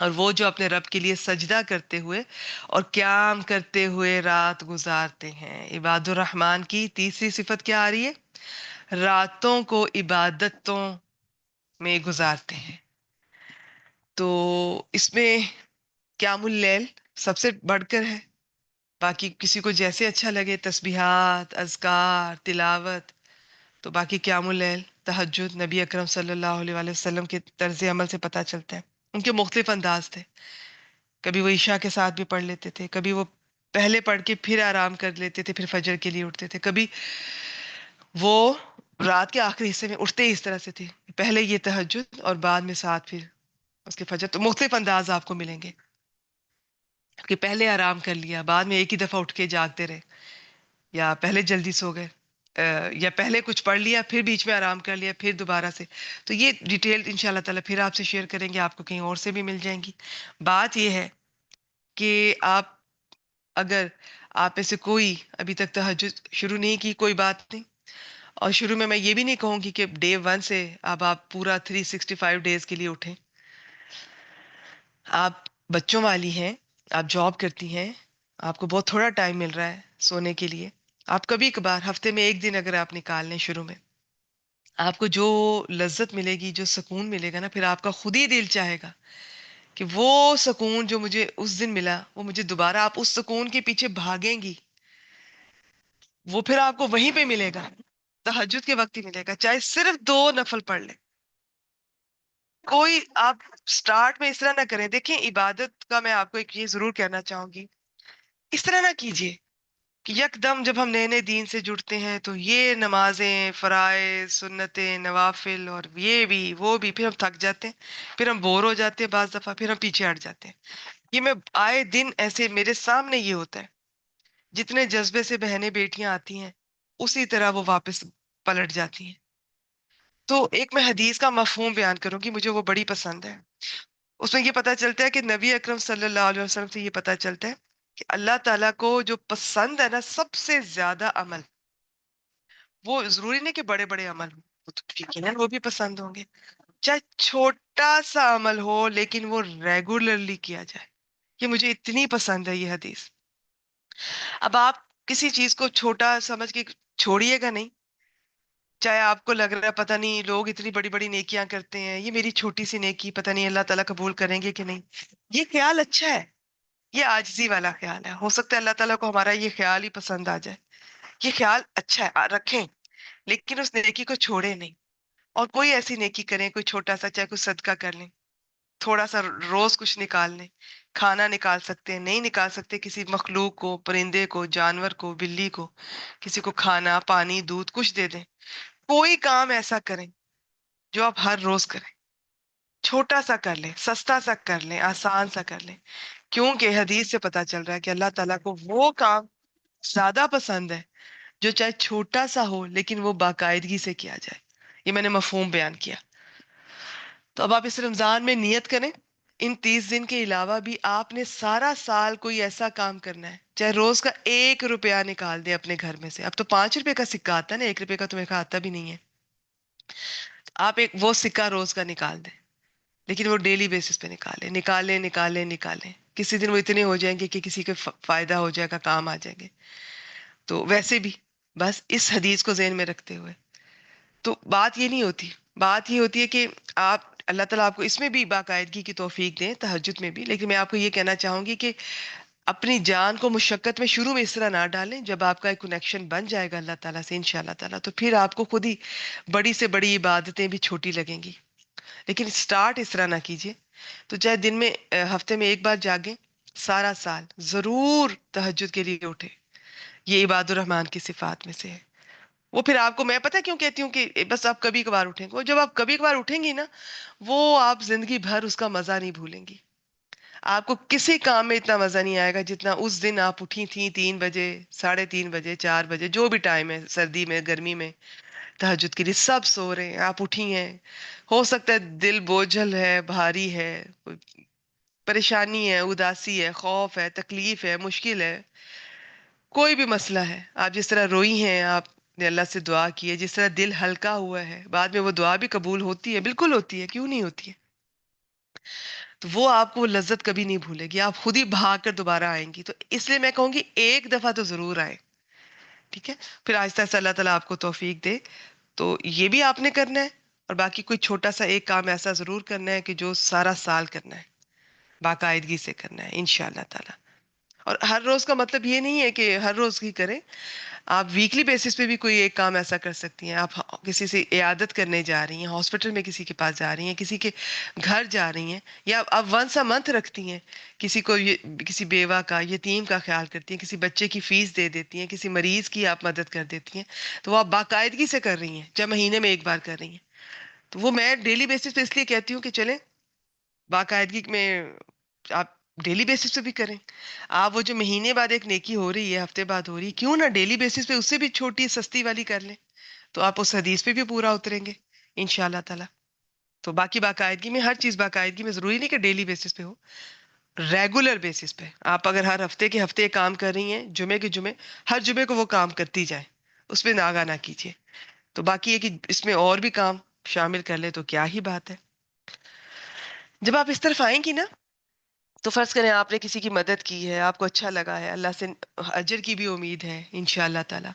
اور وہ جو اپنے رب کے لیے سجدہ کرتے ہوئے اور قیام کرتے ہوئے رات گزارتے ہیں. عباد الرحمن کی تیسری صفت کیا آ رہی ہے؟ راتوں کو عبادتوں میں گزارتے ہیں. تو اس میں قیام اللیل سب سے بڑھ کر ہے. باقی کسی کو جیسے اچھا لگے، تسبیحات، اذکار، تلاوت، تو باقی قیام اللیل، تہجد نبی اکرم صلی اللہ علیہ وآلہ وسلم کے طرز عمل سے پتہ چلتا ہے. ان کے مختلف انداز تھے. کبھی وہ عشاء کے ساتھ بھی پڑھ لیتے تھے، کبھی وہ پہلے پڑھ کے پھر آرام کر لیتے تھے، پھر فجر کے لیے اٹھتے تھے. کبھی وہ رات کے آخری حصے میں اٹھتے ہی اس طرح سے تھے، پہلے یہ تہجد اور بعد میں ساتھ پھر اس کے فجر. تو مختلف انداز آپ کو ملیں گے کہ پہلے آرام کر لیا، بعد میں ایک ہی دفعہ اٹھ کے جاگتے رہے، یا پہلے جلدی سو گئے، یا پہلے کچھ پڑھ لیا پھر بیچ میں آرام کر لیا پھر دوبارہ سے. تو یہ ڈیٹیل انشاءاللہ تعالیٰ پھر آپ سے شیئر کریں گے، آپ کو کہیں اور سے بھی مل جائیں گی. بات یہ ہے کہ آپ اگر آپ میں سے کوئی ابھی تک تہجد شروع نہیں کی، کوئی بات نہیں. اور شروع میں یہ بھی نہیں کہوں گی کہ ڈے 1 سے اب آپ پورا 365 ڈیز کے لیے اٹھیں. آپ بچوں والی ہیں، آپ جاب کرتی ہیں، آپ کو بہت تھوڑا ٹائم مل رہا ہے سونے کے لیے. آپ کبھی کبھار ہفتے میں ایک دن اگر آپ نکال لیں شروع میں، آپ کو جو لذت ملے گی، جو سکون ملے گا نا، پھر آپ کا خود ہی دل چاہے گا کہ وہ سکون جو مجھے اس دن ملا وہ مجھے دوبارہ، آپ اس سکون کے پیچھے بھاگیں گی، وہ پھر آپ کو وہیں پہ ملے گا، تہجد کے وقت ہی ملے گا، چاہے صرف 2 نفل پڑھ لیں. کوئی آپ سٹارٹ میں اس طرح نہ کریں. دیکھیں عبادت کا میں آپ کو ایک یہ ضرور کہنا چاہوں گی، اس طرح نہ کیجئے کہ یک دم جب ہم نئے نئے دین سے جڑتے ہیں تو یہ نمازیں، فرائض، سنتیں، نوافل، اور یہ بھی وہ بھی، پھر ہم تھک جاتے ہیں، پھر ہم بور ہو جاتے ہیں، بعض دفعہ پھر ہم پیچھے ہٹ جاتے ہیں. یہ میں آئے دن ایسے میرے سامنے یہ ہوتا ہے. جتنے جذبے سے بہنیں بیٹیاں آتی ہیں اسی طرح وہ واپس پلٹ جاتی ہیں. تو ایک میں حدیث کا مفہوم بیان کروں گی، مجھے وہ بڑی پسند ہے. اس میں یہ پتا چلتا ہے کہ نبی اکرم صلی اللہ علیہ وسلم سے یہ پتا چلتا ہے کہ اللہ تعالیٰ کو جو پسند ہے نا سب سے زیادہ عمل، وہ ضروری نہیں کہ بڑے بڑے عمل ہوں، وہ تو ٹھیک ہے نا، وہ بھی پسند ہوں گے، چاہے چھوٹا سا عمل ہو لیکن وہ ریگولرلی کیا جائے. یہ مجھے اتنی پسند ہے یہ حدیث. اب آپ کسی چیز کو چھوٹا سمجھ کے چھوڑیے گا نہیں. چاہے آپ کو لگ رہا ہے پتہ نہیں لوگ اتنی بڑی بڑی نیکیاں کرتے ہیں، یہ میری چھوٹی سی نیکی پتہ نہیں اللہ تعالیٰ قبول کریں گے کہ نہیں، یہ خیال اچھا ہے، یہ عاجزی والا خیال ہے. ہو سکتا ہے اللہ تعالیٰ کو ہمارا یہ خیال ہی پسند آ جائے. یہ خیال اچھا ہے، رکھیں، لیکن اس نیکی کو چھوڑے نہیں. اور کوئی ایسی نیکی کریں، کوئی چھوٹا سا، چاہے کوئی صدقہ کر لیں، تھوڑا سا روز کچھ نکال لیں. کھانا نکال سکتے ہیں، نہیں نکال سکتے کسی مخلوق کو، پرندے کو، جانور کو، بلی کو، کسی کو کھانا، پانی، دودھ کچھ دے دیں. کوئی کام ایسا کریں جو آپ ہر روز کریں، چھوٹا سا کر لیں، سستا سا کر لیں، آسان سا کر لیں. کیونکہ حدیث سے پتا چل رہا ہے کہ اللہ تعالیٰ کو وہ کام زیادہ پسند ہے جو چاہے چھوٹا سا ہو لیکن وہ باقاعدگی سے کیا جائے. یہ میں نے مفہوم بیان کیا. تو اب آپ اس رمضان میں نیت کریں، ان 30 دن کے علاوہ بھی آپ نے سارا سال کوئی ایسا کام کرنا ہے، چاہے روز کا 1 روپیہ نکال دیں اپنے گھر میں سے. اب تو 5 روپے کا سکہ آتا ہے نا، 1 روپے کا تو میرے خیال آتا بھی نہیں ہے. آپ ایک وہ سکہ روز کا نکال دیں، لیکن وہ ڈیلی بیسس پہ نکالیں نکالیں نکالیں نکالیں. کسی دن وہ اتنے ہو جائیں گے کہ کسی کے فائدہ ہو جائے گا، کام آ جائیں گے. تو ویسے بھی بس اس حدیث کو ذہن میں رکھتے ہوئے، تو بات یہ نہیں ہوتی، بات یہ ہوتی ہے کہ آپ، اللہ تعالیٰ آپ کو اس میں بھی باقاعدگی کی توفیق دیں، تہجد میں بھی. لیکن میں آپ کو یہ کہنا چاہوں گی کہ اپنی جان کو مشقت میں شروع میں اس طرح نہ ڈالیں. جب آپ کا ایک کنیکشن بن جائے گا اللہ تعالیٰ سے انشاءاللہ تعالیٰ، تو پھر آپ کو خود ہی بڑی سے بڑی عبادتیں بھی چھوٹی لگیں گی. لیکن سٹارٹ اس طرح نہ کیجیے. تو چاہے دن میں، ہفتے میں ایک بار جاگیں، سارا سال ضرور تہجد کے لیے اٹھے. یہ عباد الرحمان کی صفات میں سے ہے. وہ پھر آپ کو میں پتہ کیوں کہتی ہوں کہ بس آپ کبھی کبھار اٹھیں گے. وہ جب آپ کبھی کبھار اٹھیں گی نا، وہ آپ زندگی بھر اس کا مزہ نہیں بھولیں گی. آپ کو کسی کام میں اتنا مزہ نہیں آئے گا جتنا اس دن آپ اٹھی تھیں 3 بجے، 3:30 بجے، 4 بجے، جو بھی ٹائم ہے، سردی میں، گرمی میں، تہجد کے لیے سب سو رہے ہیں، آپ اٹھی ہیں. ہو سکتا ہے دل بوجھل ہے، بھاری ہے، کوئی پریشانی ہے، اداسی ہے، خوف ہے، تکلیف ہے، مشکل ہے، کوئی بھی مسئلہ ہے. آپ جس طرح روئی ہیں، آپ نے اللہ سے دعا کی ہے، جس طرح دل ہلکا ہوا ہے، بعد میں وہ دعا بھی قبول ہوتی ہے، بالکل ہوتی ہے، کیوں نہیں ہوتی ہے؟ تو وہ آپ کو وہ لذت کبھی نہیں بھولے گی، آپ خود ہی بھاگ کر دوبارہ آئیں گی. تو اس لیے میں کہوں گی ایک دفعہ تو ضرور آئے. ٹھیک ہے؟ پھر آہستہ آہستہ اللہ تعالیٰ آپ کو توفیق دے. تو یہ بھی آپ نے کرنا ہے، اور باقی کوئی چھوٹا سا ایک کام ایسا ضرور کرنا ہے کہ جو سارا سال کرنا ہے، باقاعدگی سے کرنا ہے انشاءاللہ تعالیٰ. اور ہر روز کا مطلب یہ نہیں ہے کہ ہر روز ہی کریں، آپ ویکلی بیسس پہ بھی کوئی ایک کام ایسا کر سکتی ہیں. آپ کسی سے عیادت کرنے جا رہی ہیں، ہاسپٹل میں کسی کے پاس جا رہی ہیں، کسی کے گھر جا رہی ہیں، یا آپ ونس اے منتھ رکھتی ہیں کسی کو، کسی بیوہ کا، یتیم کا خیال کرتی ہیں، کسی بچے کی فیس دے دیتی ہیں، کسی مریض کی آپ مدد کر دیتی ہیں، تو وہ آپ باقاعدگی سے کر رہی ہیں، جب مہینے میں ایک بار کر رہی ہیں. تو وہ میں ڈیلی بیسس پہ اس لیے کہتی ہوں کہ چلیں باقاعدگی میں آپ ڈیلی بیسس پہ بھی کریں. آپ وہ جو مہینے بعد ایک نیکی ہو رہی ہے، ہفتے بعد ہو رہی ہے، کیوں نہ ڈیلی بیسس پہ اس سے بھی چھوٹی سستی والی کر لیں، تو آپ اس حدیث پہ بھی پورا اتریں گے انشاءاللہ تعالی. تو باقی باقاعدگی میں، ہر چیز باقاعدگی میں، ضروری نہیں کہ ڈیلی بیسس پہ ہو، ریگولر بیسس پہ آپ اگر ہر ہفتے کے ہفتے کام کر رہی ہیں، جمعے کے جمعے ہر جمعے کو وہ کام کرتی جائیں، اس پہ ناغہ نہ کیجیے. تو باقی یہ کہ اس میں اور بھی کام شامل کر لیں تو کیا ہی بات ہے. جب آپ اس طرف آئیں گی نا، تو فرض کریں آپ نے کسی کی مدد کی ہے، آپ کو اچھا لگا ہے، اللہ سے اجر کی بھی امید ہے انشاءاللہ تعالی.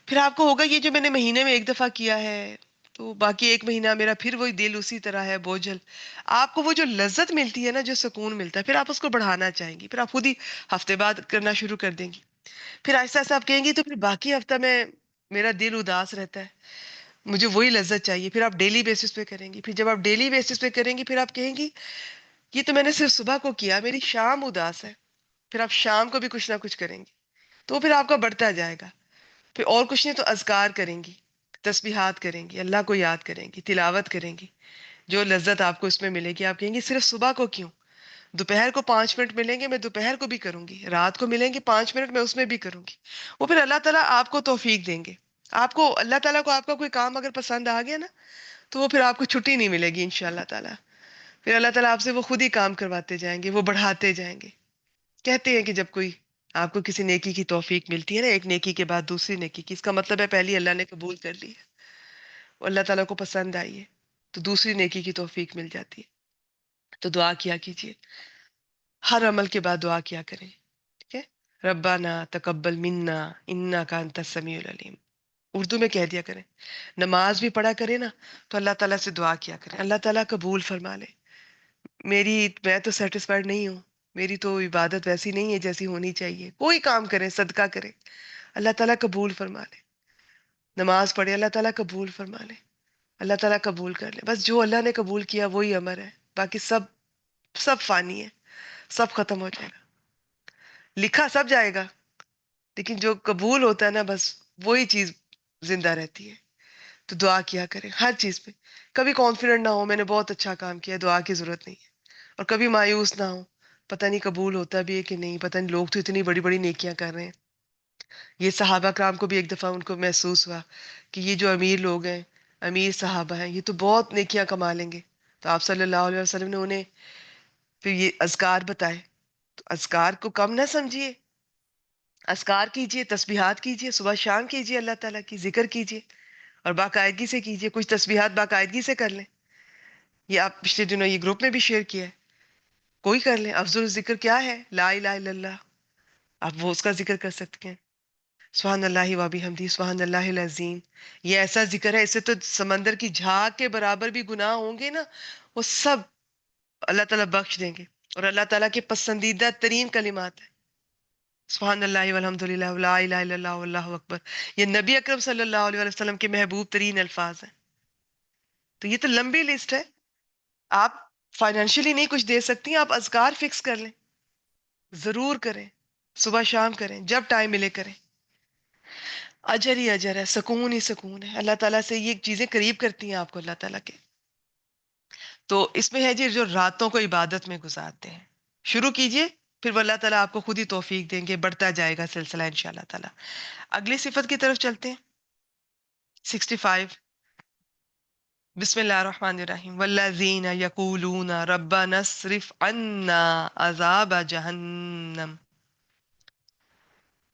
پھر آپ کو ہوگا یہ جو میں نے مہینے میں ایک دفعہ کیا ہے، تو باقی ایک مہینہ میرا پھر وہی دل اسی طرح ہے بوجھل. آپ کو وہ جو لذت ملتی ہے نا، جو سکون ملتا ہے، پھر آپ اس کو بڑھانا چاہیں گی، پھر آپ خود ہی ہفتے بعد کرنا شروع کر دیں گی. پھر آہستہ آہستہ آپ کہیں گی تو پھر باقی ہفتہ میں میرا دل اداس رہتا ہے، مجھے وہی لذت چاہیے. پھر آپ ڈیلی بیسس پہ کریں گی. پھر جب آپ ڈیلی بیسس پہ کریں گی، پھر آپ کہیں گی یہ تو میں نے صرف صبح کو کیا، میری شام اداس ہے. پھر آپ شام کو بھی کچھ نہ کچھ کریں گی، تو پھر آپ کا بڑھتا جائے گا. پھر اور کچھ نہیں تو اذکار کریں گی، تسبیحات کریں گی، اللہ کو یاد کریں گی، تلاوت کریں گی. جو لذت آپ کو اس میں ملے گی، آپ کہیں گی صرف صبح کو کیوں، دوپہر کو 5 منٹ ملیں گے میں دوپہر کو بھی کروں گی، رات کو ملیں گے 5 منٹ میں اس میں بھی کروں گی. وہ پھر اللہ تعالیٰ آپ کو توفیق دیں گے. آپ کو اللہ تعالیٰ کو آپ کا کوئی کام اگر پسند آ گیا نا، تو وہ پھر آپ کو چھٹی نہیں ملے گی انشاءاللہ تعالیٰ. پھر اللہ تعالیٰ آپ سے وہ خود ہی کام کرواتے جائیں گے، وہ بڑھاتے جائیں گے. کہتے ہیں کہ جب کوئی آپ کو کسی نیکی کی توفیق ملتی ہے نا، ایک نیکی کے بعد دوسری نیکی کی، اس کا مطلب ہے پہلی اللہ نے قبول کر لی ہے، وہ اللہ تعالیٰ کو پسند آئی ہے، تو دوسری نیکی کی توفیق مل جاتی ہے. تو دعا کیا کیجیے، ہر عمل کے بعد دعا کیا کریں. ٹھیک ہے؟ ربنا تقبل منا انک انت السمیع العلیم، اردو میں کہہ دیا کریں. نماز بھی پڑھا کریں نا، تو اللہ تعالیٰ سے دعا کیا کریں، اللہ تعالیٰ قبول فرما لے. میں تو سیٹسفائڈ نہیں ہوں، میری تو عبادت ویسی نہیں ہے جیسی ہونی چاہیے. کوئی کام کریں، صدقہ کریں، اللہ تعالیٰ قبول فرما لے. نماز پڑھے، اللہ تعالیٰ قبول فرما لے، اللہ تعالیٰ قبول کر لے. بس جو اللہ نے قبول کیا وہی امر ہے، باقی سب سب فانی ہے، سب ختم ہو جائے گا. لکھا سب جائے گا، لیکن جو قبول ہوتا ہے نا، بس وہی چیز زندہ رہتی ہے. تو دعا کیا کریں ہر چیز پہ. کبھی کانفیڈنٹ نہ ہو میں نے بہت اچھا کام کیا، دعا کی ضرورت نہیں ہے. اور کبھی مایوس نہ ہو، پتہ نہیں قبول ہوتا بھی ہے کہ نہیں، پتہ نہیں، لوگ تو اتنی بڑی بڑی نیکیاں کر رہے ہیں. یہ صحابہ کرام کو بھی ایک دفعہ ان کو محسوس ہوا کہ یہ جو امیر لوگ ہیں، امیر صحابہ ہیں، یہ تو بہت نیکیاں کما لیں گے. تو آپ صلی اللہ علیہ وسلم نے انہیں پھر یہ اذکار بتائے. تو اذکار کو کم نہ سمجھیے، اذکار کیجئے، تسبیحات کیجئے، صبح شام کیجئے، اللہ تعالیٰ کی ذکر کیجئے، اور باقاعدگی سے کیجئے. کچھ تسبیحات باقاعدگی سے کر لیں. یہ آپ پچھلے دنوں یہ گروپ میں بھی شیئر کیا ہے، کوئی کر لیں. افضل ذکر کیا ہے؟ لا الہ الا اللہ. آپ وہ اس کا ذکر کر سکتے ہیں. سبحان اللہ و بحمدہ، سبحان اللہ العظیم. یہ ایسا ذکر ہے، اس سے تو سمندر کی جھاگ کے برابر بھی گناہ ہوں گے نا، وہ سب اللہ تعالیٰ بخش دیں گے. اور اللہ تعالیٰ کے پسندیدہ ترین کلمات ہیں سبحان اللہ والحمد للہ ولا الہ الا اللہ واللہ اکبر. یہ نبی اکرم صلی اللہ علیہ وسلم کے محبوب ترین الفاظ ہیں. تو یہ تو لمبی لسٹ ہے. آپ فائنینشلی نہیں کچھ دے سکتی، آپ اذکار فکس کر لیں، ضرور کریں، صبح شام کریں، جب ٹائم ملے کریں. اجر ہی اجر ہے، سکون ہی سکون ہے. اللہ تعالیٰ سے یہ چیزیں قریب کرتی ہیں آپ کو اللہ تعالیٰ کے. تو اس میں ہے جی جو راتوں کو عبادت میں گزارتے ہیں، شروع کیجئے، پھر وہ اللہ تعالیٰ آپ کو خود ہی توفیق دیں گے، بڑھتا جائے گا سلسلہ انشاءاللہ تعالیٰ. اگلی صفت کی طرف چلتے ہیں، 65. بسم اللہ الرحمن الرحیم. والذین یقولون ربنا اصرف عنا عذاب جہنم.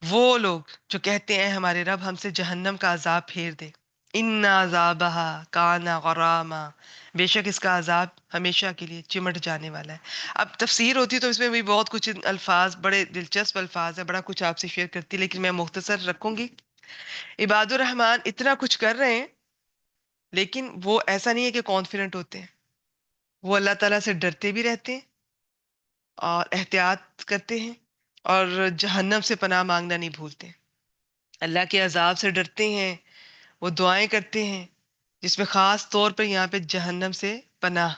وہ لوگ جو کہتے ہیں ہمارے رب ہم سے جہنم کا عذاب پھیر دے، ان عذابہا کان غراما، بے شک اس کا عذاب ہمیشہ کے لیے چمٹ جانے والا ہے۔ اب تفسیر ہوتی تو اس میں بھی بہت کچھ الفاظ، بڑے دلچسپ الفاظ ہیں، بڑا کچھ آپ سے شیئر کرتی، لیکن میں مختصر رکھوں گی۔ عباد الرحمن اتنا کچھ کر رہے ہیں، لیکن وہ ایسا نہیں ہے کہ کانفیڈنٹ ہوتے ہیں، وہ اللہ تعالیٰ سے ڈرتے بھی رہتے ہیں اور احتیاط کرتے ہیں، اور جہنم سے پناہ مانگنا نہیں بھولتے، اللہ کے عذاب سے ڈرتے ہیں، وہ دعائیں کرتے ہیں، جس میں خاص طور پر یہاں پہ جہنم سے پناہ۔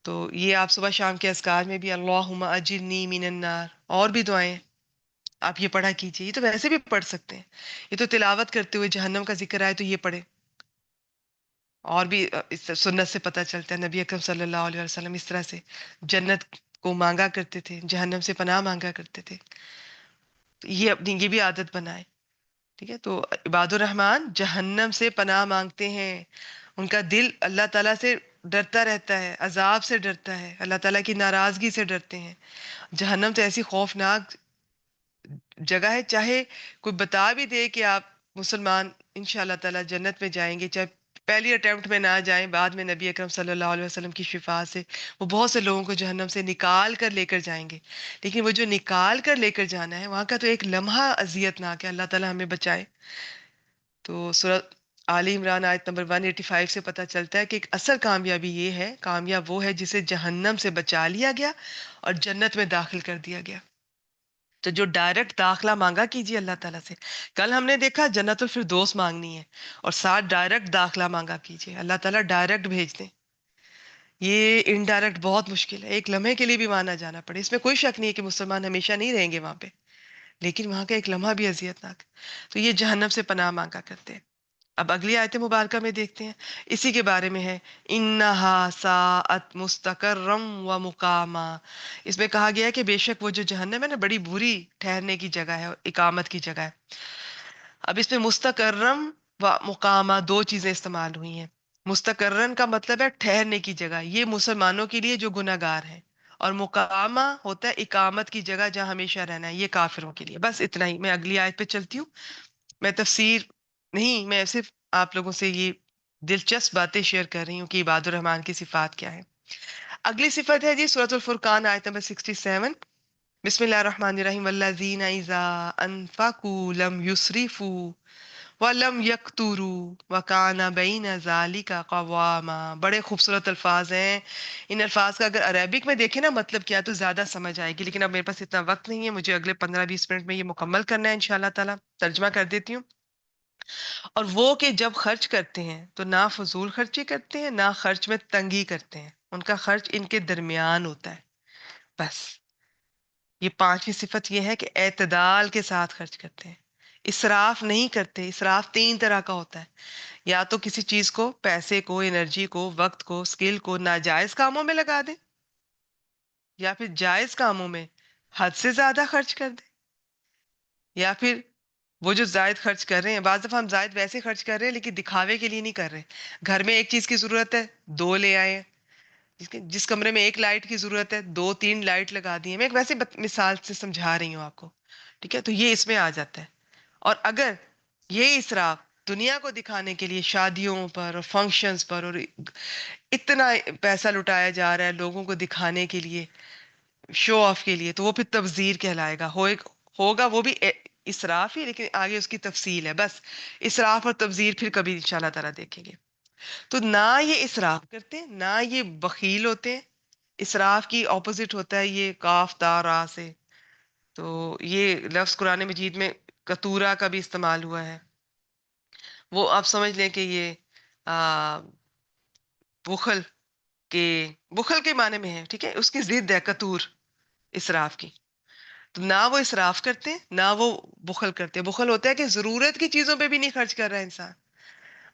تو یہ آپ صبح شام کے اذکار میں بھی اللہم اجرنی من النار، اور بھی دعائیں ہیں، آپ یہ پڑھا کیجئے، یہ تو ویسے بھی پڑھ سکتے ہیں، یہ تو تلاوت کرتے ہوئے جہنم کا ذکر آئے تو یہ پڑھے، اور بھی اس سنت سے پتہ چلتا ہے نبی اکرم صلی اللہ علیہ وسلم اس طرح سے جنت کو مانگا کرتے تھے، جہنم سے پناہ مانگا کرتے تھے، تو یہ اپنی یہ بھی عادت بنائے، ٹھیک ہے؟ تو عباد الرحمن جہنم سے پناہ مانگتے ہیں، ان کا دل اللہ تعالیٰ سے ڈرتا رہتا ہے، عذاب سے ڈرتا ہے، اللہ تعالیٰ کی ناراضگی سے ڈرتے ہیں۔ جہنم تو ایسی خوفناک جگہ ہے، چاہے کوئی بتا بھی دے کہ آپ مسلمان انشاءاللہ تعالیٰ جنت میں جائیں گے، چاہے پہلی اٹیمپٹ میں نہ جائیں، بعد میں نبی اکرم صلی اللہ علیہ وسلم کی شفاء سے وہ بہت سے لوگوں کو جہنم سے نکال کر لے کر جائیں گے، لیکن وہ جو نکال کر لے کر جانا ہے وہاں کا تو ایک لمحہ اذیت ناک ہے، اللہ تعالیٰ ہمیں بچائے۔ تو سورۃ آل عمران آیت نمبر 185 سے پتہ چلتا ہے کہ ایک اصل کامیابی یہ ہے، کامیاب وہ ہے جسے جہنم سے بچا لیا گیا اور جنت میں داخل کر دیا گیا۔ تو جو ڈائریکٹ داخلہ مانگا کیجیے اللہ تعالیٰ سے، کل ہم نے دیکھا جنت الفردوس مانگنی ہے، اور ساتھ ڈائریکٹ داخلہ مانگا کیجیے، اللہ تعالیٰ ڈائریکٹ بھیج دیں۔ یہ انڈائریکٹ بہت مشکل ہے، ایک لمحے کے لیے بھی وہاں نہ جانا پڑے، اس میں کوئی شک نہیں ہے کہ مسلمان ہمیشہ نہیں رہیں گے وہاں پہ، لیکن وہاں کا ایک لمحہ بھی اذیت ناک، تو یہ جہنم سے پناہ مانگا کرتے ہیں۔ اب اگلی آیت مبارکہ میں دیکھتے ہیں، اسی کے بارے میں ہے، انہا ساعت مستقرم و مقاما، اس میں کہا گیا ہے کہ بے شک وہ جو جہنم ہے نا، بڑی بری ٹھہرنے کی جگہ ہے اور اقامت کی جگہ ہے۔ اب اس میں مستقرم و مقامہ دو چیزیں استعمال ہوئی ہیں۔ مستقرن کا مطلب ہے ٹھہرنے کی جگہ، یہ مسلمانوں کے لیے جو گناہ گار ہیں، اور مقامہ ہوتا ہے اقامت کی جگہ جہاں ہمیشہ رہنا ہے، یہ کافروں کے لیے۔ بس اتنا ہی، میں اگلی آیت پہ چلتی ہوں، میں تفسیر نہیں، میں صرف آپ لوگوں سے یہ دلچسپ باتیں شیئر کر رہی ہوں کہ عباد الرحمن کی صفات کیا ہے۔ اگلی صفت ہے جی سورۃ الفرقان آیت نمبر 67، بسم اللہ الرحمن الرحیم، والذین اذا انفقوا لم یسرفوا ولم یقتروا وکان بین ذلک قواما۔ بڑے خوبصورت الفاظ ہیں، ان الفاظ کا اگر عربک میں دیکھیں نا مطلب کیا تو زیادہ سمجھ آئے گی، لیکن اب میرے پاس اتنا وقت نہیں ہے، مجھے اگلے 15-20 منٹ میں یہ مکمل کرنا ہے انشاءاللہ تعالیٰ، ترجمہ کر دیتی ہوں۔ اور وہ کہ جب خرچ کرتے ہیں تو نہ فضول خرچی کرتے ہیں، نہ خرچ میں تنگی کرتے ہیں، ان کا خرچ ان کے درمیان ہوتا ہے، بس۔ یہ پانچویں صفت یہ ہے کہ اعتدال کے ساتھ خرچ کرتے ہیں، اسراف نہیں کرتے۔ اسراف تین طرح کا ہوتا ہے، یا تو کسی چیز کو، پیسے کو، انرجی کو، وقت کو، سکل کو ناجائز کاموں میں لگا دیں، یا پھر جائز کاموں میں حد سے زیادہ خرچ کر دیں، یا پھر وہ جو زائد خرچ کر رہے ہیں، بعض دفعہ ہم زائد ویسے خرچ کر رہے ہیں لیکن دکھاوے کے لیے نہیں کر رہے، گھر میں ایک چیز کی ضرورت ہے دو لے آئے ہیں، جس کمرے میں ایک لائٹ کی ضرورت ہے دو تین لائٹ لگا دی ہیں، میں ایک ویسے مثال سے سمجھا رہی ہوں آپ کو، ٹھیک ہے؟ تو یہ اس میں آ جاتا ہے۔ اور اگر یہ اسراف دنیا کو دکھانے کے لیے شادیوں پر اور فنکشنز پر، اور اتنا پیسہ لٹایا جا رہا ہے لوگوں کو دکھانے کے لیے، شو آف کے لیے، تو وہ پھر تبذیر کہلائے گا، ہوگا وہ بھی اسراف ہی، لیکن آگے اس کی تفصیل ہے، بس اسراف اور تبذیر پھر کبھی انشاءاللہ تعالیٰ دیکھیں گے۔ تو نہ یہ اسراف کرتے ہیں، نہ یہ بخیل ہوتے ہیں، اسراف کی اپوزٹ ہوتا ہے یہ کاف تا را سے، تو یہ لفظ قرآن مجید میں کتورا کا بھی استعمال ہوا ہے، وہ آپ سمجھ لیں کہ یہ بخل کے بخل کے معنی میں ہے، ٹھیک ہے؟ اس کی ضد ہے کتور، اسراف کی۔ تو نہ وہ اسراف کرتے ہیں، نہ وہ بخل کرتے ہیں۔ بخل ہوتا ہے کہ ضرورت کی چیزوں پہ بھی نہیں خرچ کر رہا انسان۔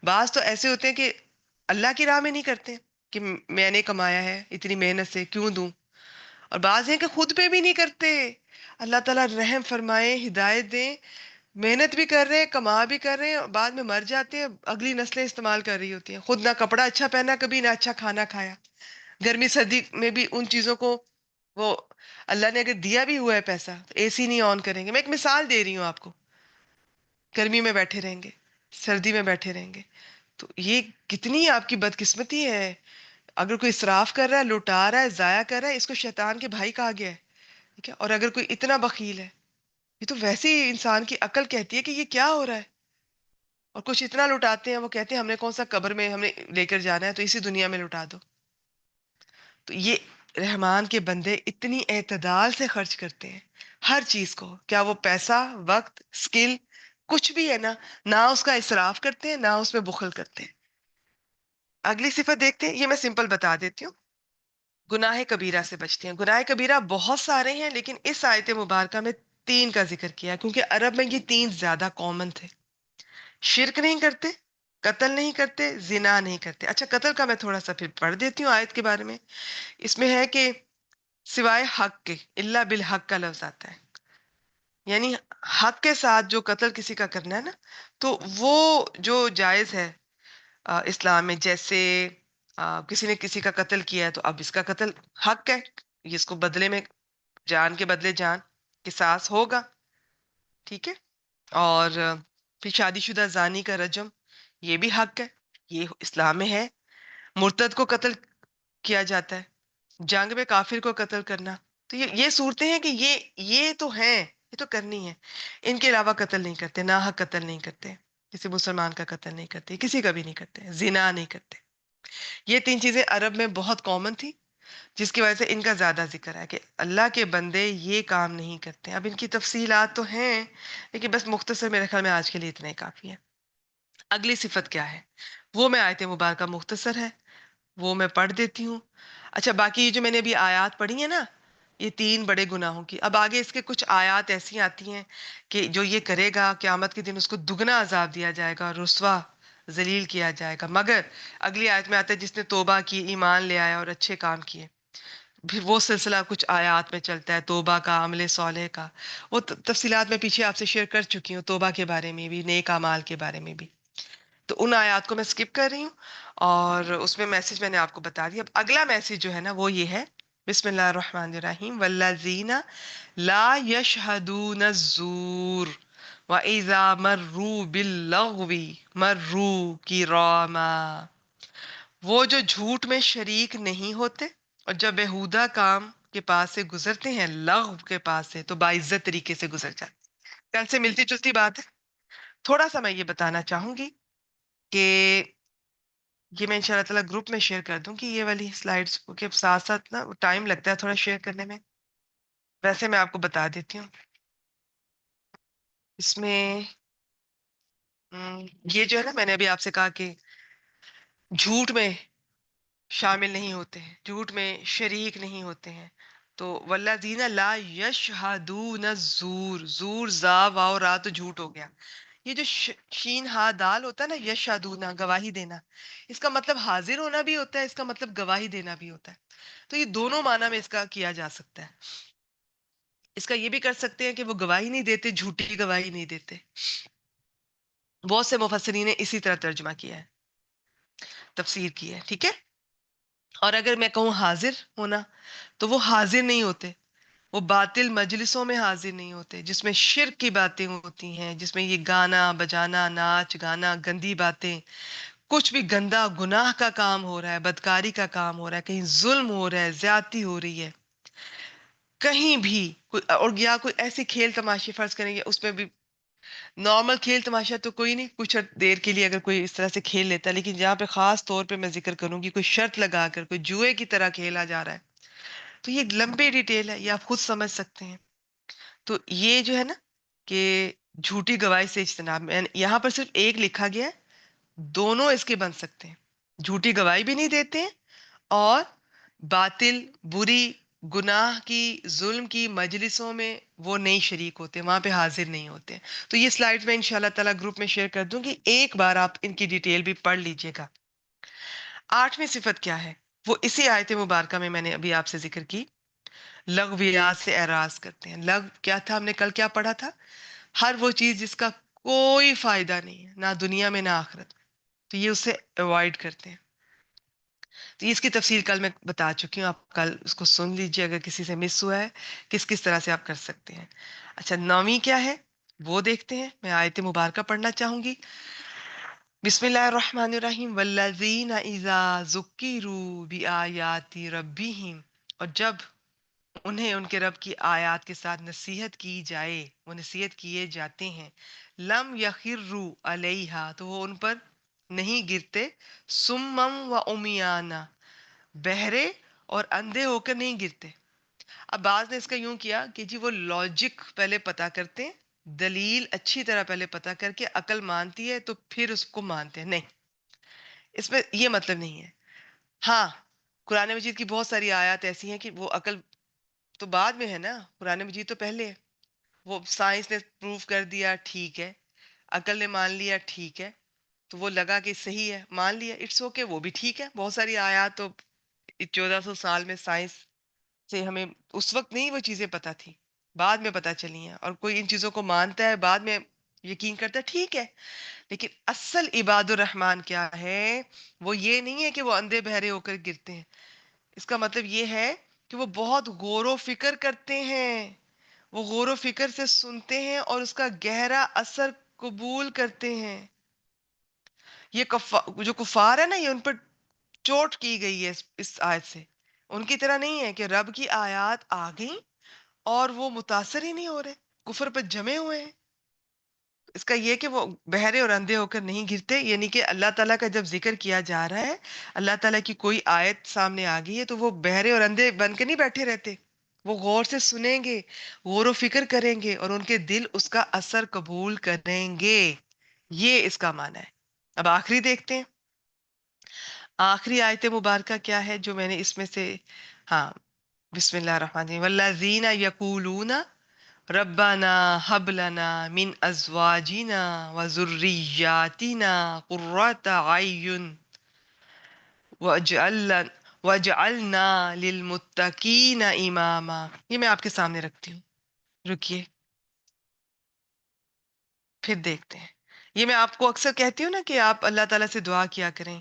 بعض تو ایسے ہوتے ہیں کہ اللہ کی راہ میں نہیں کرتے کہ میں نے کمایا ہے اتنی محنت سے کیوں دوں، اور بعض ہیں کہ خود پہ بھی نہیں کرتے۔ اللہ تعالیٰ رحم فرمائے، ہدایت دیں، محنت بھی کر رہے ہیں، کما بھی کر رہے ہیں، اور بعد میں مر جاتے ہیں، اگلی نسلیں استعمال کر رہی ہوتی ہیں، خود نہ کپڑا اچھا پہنا کبھی، نہ اچھا کھانا کھایا، گرمی سردی میں بھی ان چیزوں کو وہ اللہ نے اگر دیا بھی ہوا ہے پیسہ تو اے سی نہیں آن کریں گے. میں ایک مثال دے رہی ہوں آپ کو. گرمی میں بیٹھے رہیں گے, سردی میں بیٹھے رہیں گے. تو یہ کتنی آپ کی بدقسمتی ہے. اگر کوئی اسراف کر رہا ہے, لوٹا رہا ہے, ضائع کر رہا ہے, اس کو شیطان کے بھائی کہا گیا ہے. ٹھیک ہے. اور اگر کوئی اتنا بخیل ہے, یہ تو ویسے ہی انسان کی عقل کہتی ہے کہ یہ کیا ہو رہا ہے. اور کچھ اتنا لٹاتے ہیں, وہ کہتے ہیں ہم نے کون سا قبر میں ہم نے لے کر جانا ہے, تو اسی دنیا میں لٹا دو. تو یہ رحمان کے بندے اتنی اعتدال سے خرچ کرتے ہیں ہر چیز کو. کیا وہ پیسہ, وقت, سکل, کچھ بھی ہے نا, نہ اس کا اسراف کرتے ہیں, نہ اس میں بخل کرتے ہیں. اگلی صفت دیکھتے ہیں, یہ میں سمپل بتا دیتی ہوں. گناہ کبیرہ سے بچتے ہیں. گناہ کبیرہ بہت سارے ہیں, لیکن اس آیت مبارکہ میں 3 کا ذکر کیا کیونکہ عرب میں یہ 3 زیادہ کامن تھے. شرک نہیں کرتے, قتل نہیں کرتے, زنا نہیں کرتے. اچھا, قتل کا میں تھوڑا سا پھر پڑھ دیتی ہوں آیت کے بارے میں. اس میں ہے کہ سوائے حق کے, اللہ بالحق کا لفظ آتا ہے. یعنی حق کے ساتھ جو قتل کسی کا کرنا ہے نا, تو وہ جو جائز ہے اسلام میں. جیسے کسی نے کسی کا قتل کیا ہے, تو اب اس کا قتل حق ہے, اس کو بدلے میں جان کے بدلے جان قصاص ہوگا. ٹھیک ہے. اور پھر شادی شدہ زانی کا رجم, یہ بھی حق ہے, یہ اسلام میں ہے. مرتد کو قتل کیا جاتا ہے. جنگ میں کافر کو قتل کرنا. تو یہ صورتیں ہیں کہ یہ تو ہیں, یہ تو کرنی ہے. ان کے علاوہ قتل نہیں کرتے, ناحق قتل نہیں کرتے, کسی مسلمان کا قتل نہیں کرتے, کسی کا بھی نہیں کرتے, زنا نہیں کرتے. یہ 3 چیزیں عرب میں بہت کامن تھی, جس کی وجہ سے ان کا زیادہ ذکر ہے کہ اللہ کے بندے یہ کام نہیں کرتے. اب ان کی تفصیلات تو ہیں, لیکن بس مختصر میرے خیال میں آج کے لیے اتنا ہی کافی ہے. اگلی صفت کیا ہے وہ میں آیت مبارکہ مختصر ہے, وہ میں پڑھ دیتی ہوں. اچھا, باقی یہ جو میں نے ابھی آیات پڑھی ہیں نا, یہ 3 بڑے گناہوں کی, اب آگے اس کے کچھ آیات ایسی آتی ہیں کہ جو یہ کرے گا قیامت کے دن اس کو دگنا عذاب دیا جائے گا, رسوا ذلیل کیا جائے گا. مگر اگلی آیت میں آتا ہے جس نے توبہ کی, ایمان لے آیا اور اچھے کام کیے. پھر وہ سلسلہ کچھ آیات میں چلتا ہے توبہ کا, عمل صالح کا. وہ تفصیلات میں پیچھے آپ سے شیئر کر چکی ہوں, توبہ کے بارے میں بھی, نیک اعمال کے بارے میں بھی. تو ان آیات کو میں سکپ کر رہی ہوں, اور اس میں میسج میں نے آپ کو بتا دیا. اب اگلا میسج جو ہے نا وہ یہ ہے, بسم اللہ الرحمن الرحیم, والذین لا یشہدون الزور وَإِذَا مَرُّوا بِاللَّغْوِ مَرُّوا کِرَامًا. وہ جو جھوٹ میں شریک نہیں ہوتے اور جب بیہودہ کام کے پاس سے گزرتے ہیں, لغو کے پاس سے, تو باعزت طریقے سے گزر جاتے. کل سے ملتی جلتی بات ہے. تھوڑا سا میں یہ بتانا چاہوں گی کہ یہ میں انشاءاللہ تعالیٰ گروپ میں شیئر کر دوں گی یہ والی سلائیڈز, کیونکہ اب ساتھ ساتھ نا ٹائم لگتا ہے تھوڑا شیئر کرنے میں. ویسے میں آپ کو بتا دیتی ہوں. اس میں یہ جو ہے نا, میں نے ابھی آپ سے کہا کہ جھوٹ میں شامل نہیں ہوتے ہیں, جھوٹ میں شریک نہیں ہوتے ہیں. تو والذین لا یشہدون الزور, زور زا واو را تو جھوٹ ہو گیا. یہ جو شین ہا دال ہوتا ہے نا, یشہدون گواہی دینا, اس کا مطلب حاضر ہونا بھی ہوتا ہے, اس کا مطلب گواہی دینا بھی ہوتا ہے. تو یہ دونوں معنی میں اس کا کیا جا سکتا ہے. اس کا یہ بھی کر سکتے ہیں کہ وہ گواہی نہیں دیتے, جھوٹی گواہی نہیں دیتے. بہت سے مفسرین نے اسی طرح ترجمہ کیا ہے, تفسیر کی ہے. ٹھیک ہے. اور اگر میں کہوں حاضر ہونا, تو وہ حاضر نہیں ہوتے, وہ باطل مجلسوں میں حاضر نہیں ہوتے جس میں شرک کی باتیں ہوتی ہیں, جس میں یہ گانا بجانا, ناچ گانا, گندی باتیں, کچھ بھی گندا گناہ کا کام ہو رہا ہے, بدکاری کا کام ہو رہا ہے, کہیں ظلم ہو رہا ہے, زیادتی ہو رہی ہے کہیں بھی, اور یا کوئی ایسے کھیل تماشے فرض کریں گے, اس میں بھی نارمل کھیل تماشا تو کوئی نہیں, کچھ دیر کے لیے اگر کوئی اس طرح سے کھیل لیتا ہے, لیکن جہاں پہ خاص طور پہ میں ذکر کروں گی کوئی شرط لگا کر کوئی جوئے کی طرح کھیلا جا رہا ہے, تو یہ لمبی ڈیٹیل ہے, یہ آپ خود سمجھ سکتے ہیں. تو یہ جو ہے نا کہ جھوٹی گواہی سے اجتناب, میں یہاں پر صرف ایک لکھا گیا ہے, دونوں اس کے بن سکتے ہیں. جھوٹی گواہی بھی نہیں دیتے ہیں, اور باطل بری گناہ کی ظلم کی مجلسوں میں وہ نہیں شریک ہوتے, وہاں پہ حاضر نہیں ہوتے. تو یہ سلائیڈ میں انشاءاللہ تعالیٰ گروپ میں شیئر کر دوں گی, ایک بار آپ ان کی ڈیٹیل بھی پڑھ لیجئے گا. 8ویں صفت کیا ہے, وہ اسی آیت مبارکہ میں نے ابھی آپ سے ذکر کی, لغویات سے اعراض کرتے ہیں. لغو کیا تھا, ہم نے کل کیا پڑھا تھا, ہر وہ چیز جس کا کوئی فائدہ نہیں ہے, نہ دنیا میں نہ آخرت میں, تو یہ اسے اوائڈ کرتے ہیں. تو اس کی تفصیل کل میں بتا چکی ہوں، آپ کل اس کو سن لیجیے اگر کسی سے مس ہوا ہے، کس کس طرح سے آپ کر سکتے ہیں۔ اچھا، نویں کیا ہے وہ دیکھتے ہیں۔ میں آیت مبارکہ پڑھنا چاہوں گی۔ بسم اللہ الرحمن الرحیم، والذین اذا ذکروا بآیات ربہم، اور جب انہیں ان کے رب کی آیات کے ساتھ نصیحت کی جائے، وہ نصیحت کیے جاتے ہیں، لم یخروا علیہا، تو وہ ان پر نہیں گرتے، سمم و عمیانا، بہرے اور اندھے ہو کر نہیں گرتے۔ اب بعض نے اس کا یوں کیا کہ جی وہ لاجک پہلے پتا کرتے ہیں، دلیل اچھی طرح پہلے پتا کر کے عقل مانتی ہے تو پھر اس کو مانتے ہیں، نہیں، اس میں یہ مطلب نہیں ہے۔ ہاں، قرآن مجید کی بہت ساری آیات ایسی ہیں کہ وہ عقل تو بعد میں ہے نا، قرآن مجید تو پہلے ہے، وہ سائنس نے پروف کر دیا، ٹھیک ہے، عقل نے مان لیا، ٹھیک ہے، تو وہ لگا کہ صحیح ہے، مان لیا، اٹس اوکے، وہ بھی ٹھیک ہے۔ بہت ساری آیات تو 1400 سال میں سائنس سے ہمیں اس وقت نہیں وہ چیزیں پتہ تھی، بعد میں پتہ چلی ہیں، اور کوئی ان چیزوں کو مانتا ہے بعد میں یقین کرتا ہے، ٹھیک ہے۔ لیکن اصل عباد الرحمن کیا ہے؟ وہ یہ نہیں ہے کہ وہ اندھے بہرے ہو کر گرتے ہیں، اس کا مطلب یہ ہے کہ وہ بہت غور و فکر کرتے ہیں، وہ غور و فکر سے سنتے ہیں اور اس کا گہرا اثر قبول کرتے ہیں۔ یہ جو کفار ہے نا، یہ ان پر چوٹ کی گئی ہے اس آیت سے، ان کی طرح نہیں ہے کہ رب کی آیات آ گئیں اور وہ متاثر ہی نہیں ہو رہے، کفر پر جمے ہوئے ہیں۔ اس کا یہ کہ وہ بہرے اور اندھے ہو کر نہیں گرتے، یعنی کہ اللہ تعالیٰ کا جب ذکر کیا جا رہا ہے، اللہ تعالیٰ کی کوئی آیت سامنے آ گئی ہے تو وہ بہرے اور اندھے بن کے نہیں بیٹھے رہتے، وہ غور سے سنیں گے، غور و فکر کریں گے، اور ان کے دل اس کا اثر قبول کریں گے۔ یہ اس کا معنی ہے۔ اب آخری دیکھتے ہیں، آخری آیت مبارکہ کیا ہے جو میں نے اس میں سے، ہاں، بسم اللہ الرحمن الرحیم، والذین یقولون ربنا هب لنا من ازواجنا وذریاتنا قرۃ اعین واجعلنا للمتقین اماما۔ یہ میں آپ کے سامنے رکھتی ہوں، رکیے پھر دیکھتے ہیں۔ یہ میں آپ کو اکثر کہتی ہوں نا کہ آپ اللہ تعالیٰ سے دعا کیا کریں،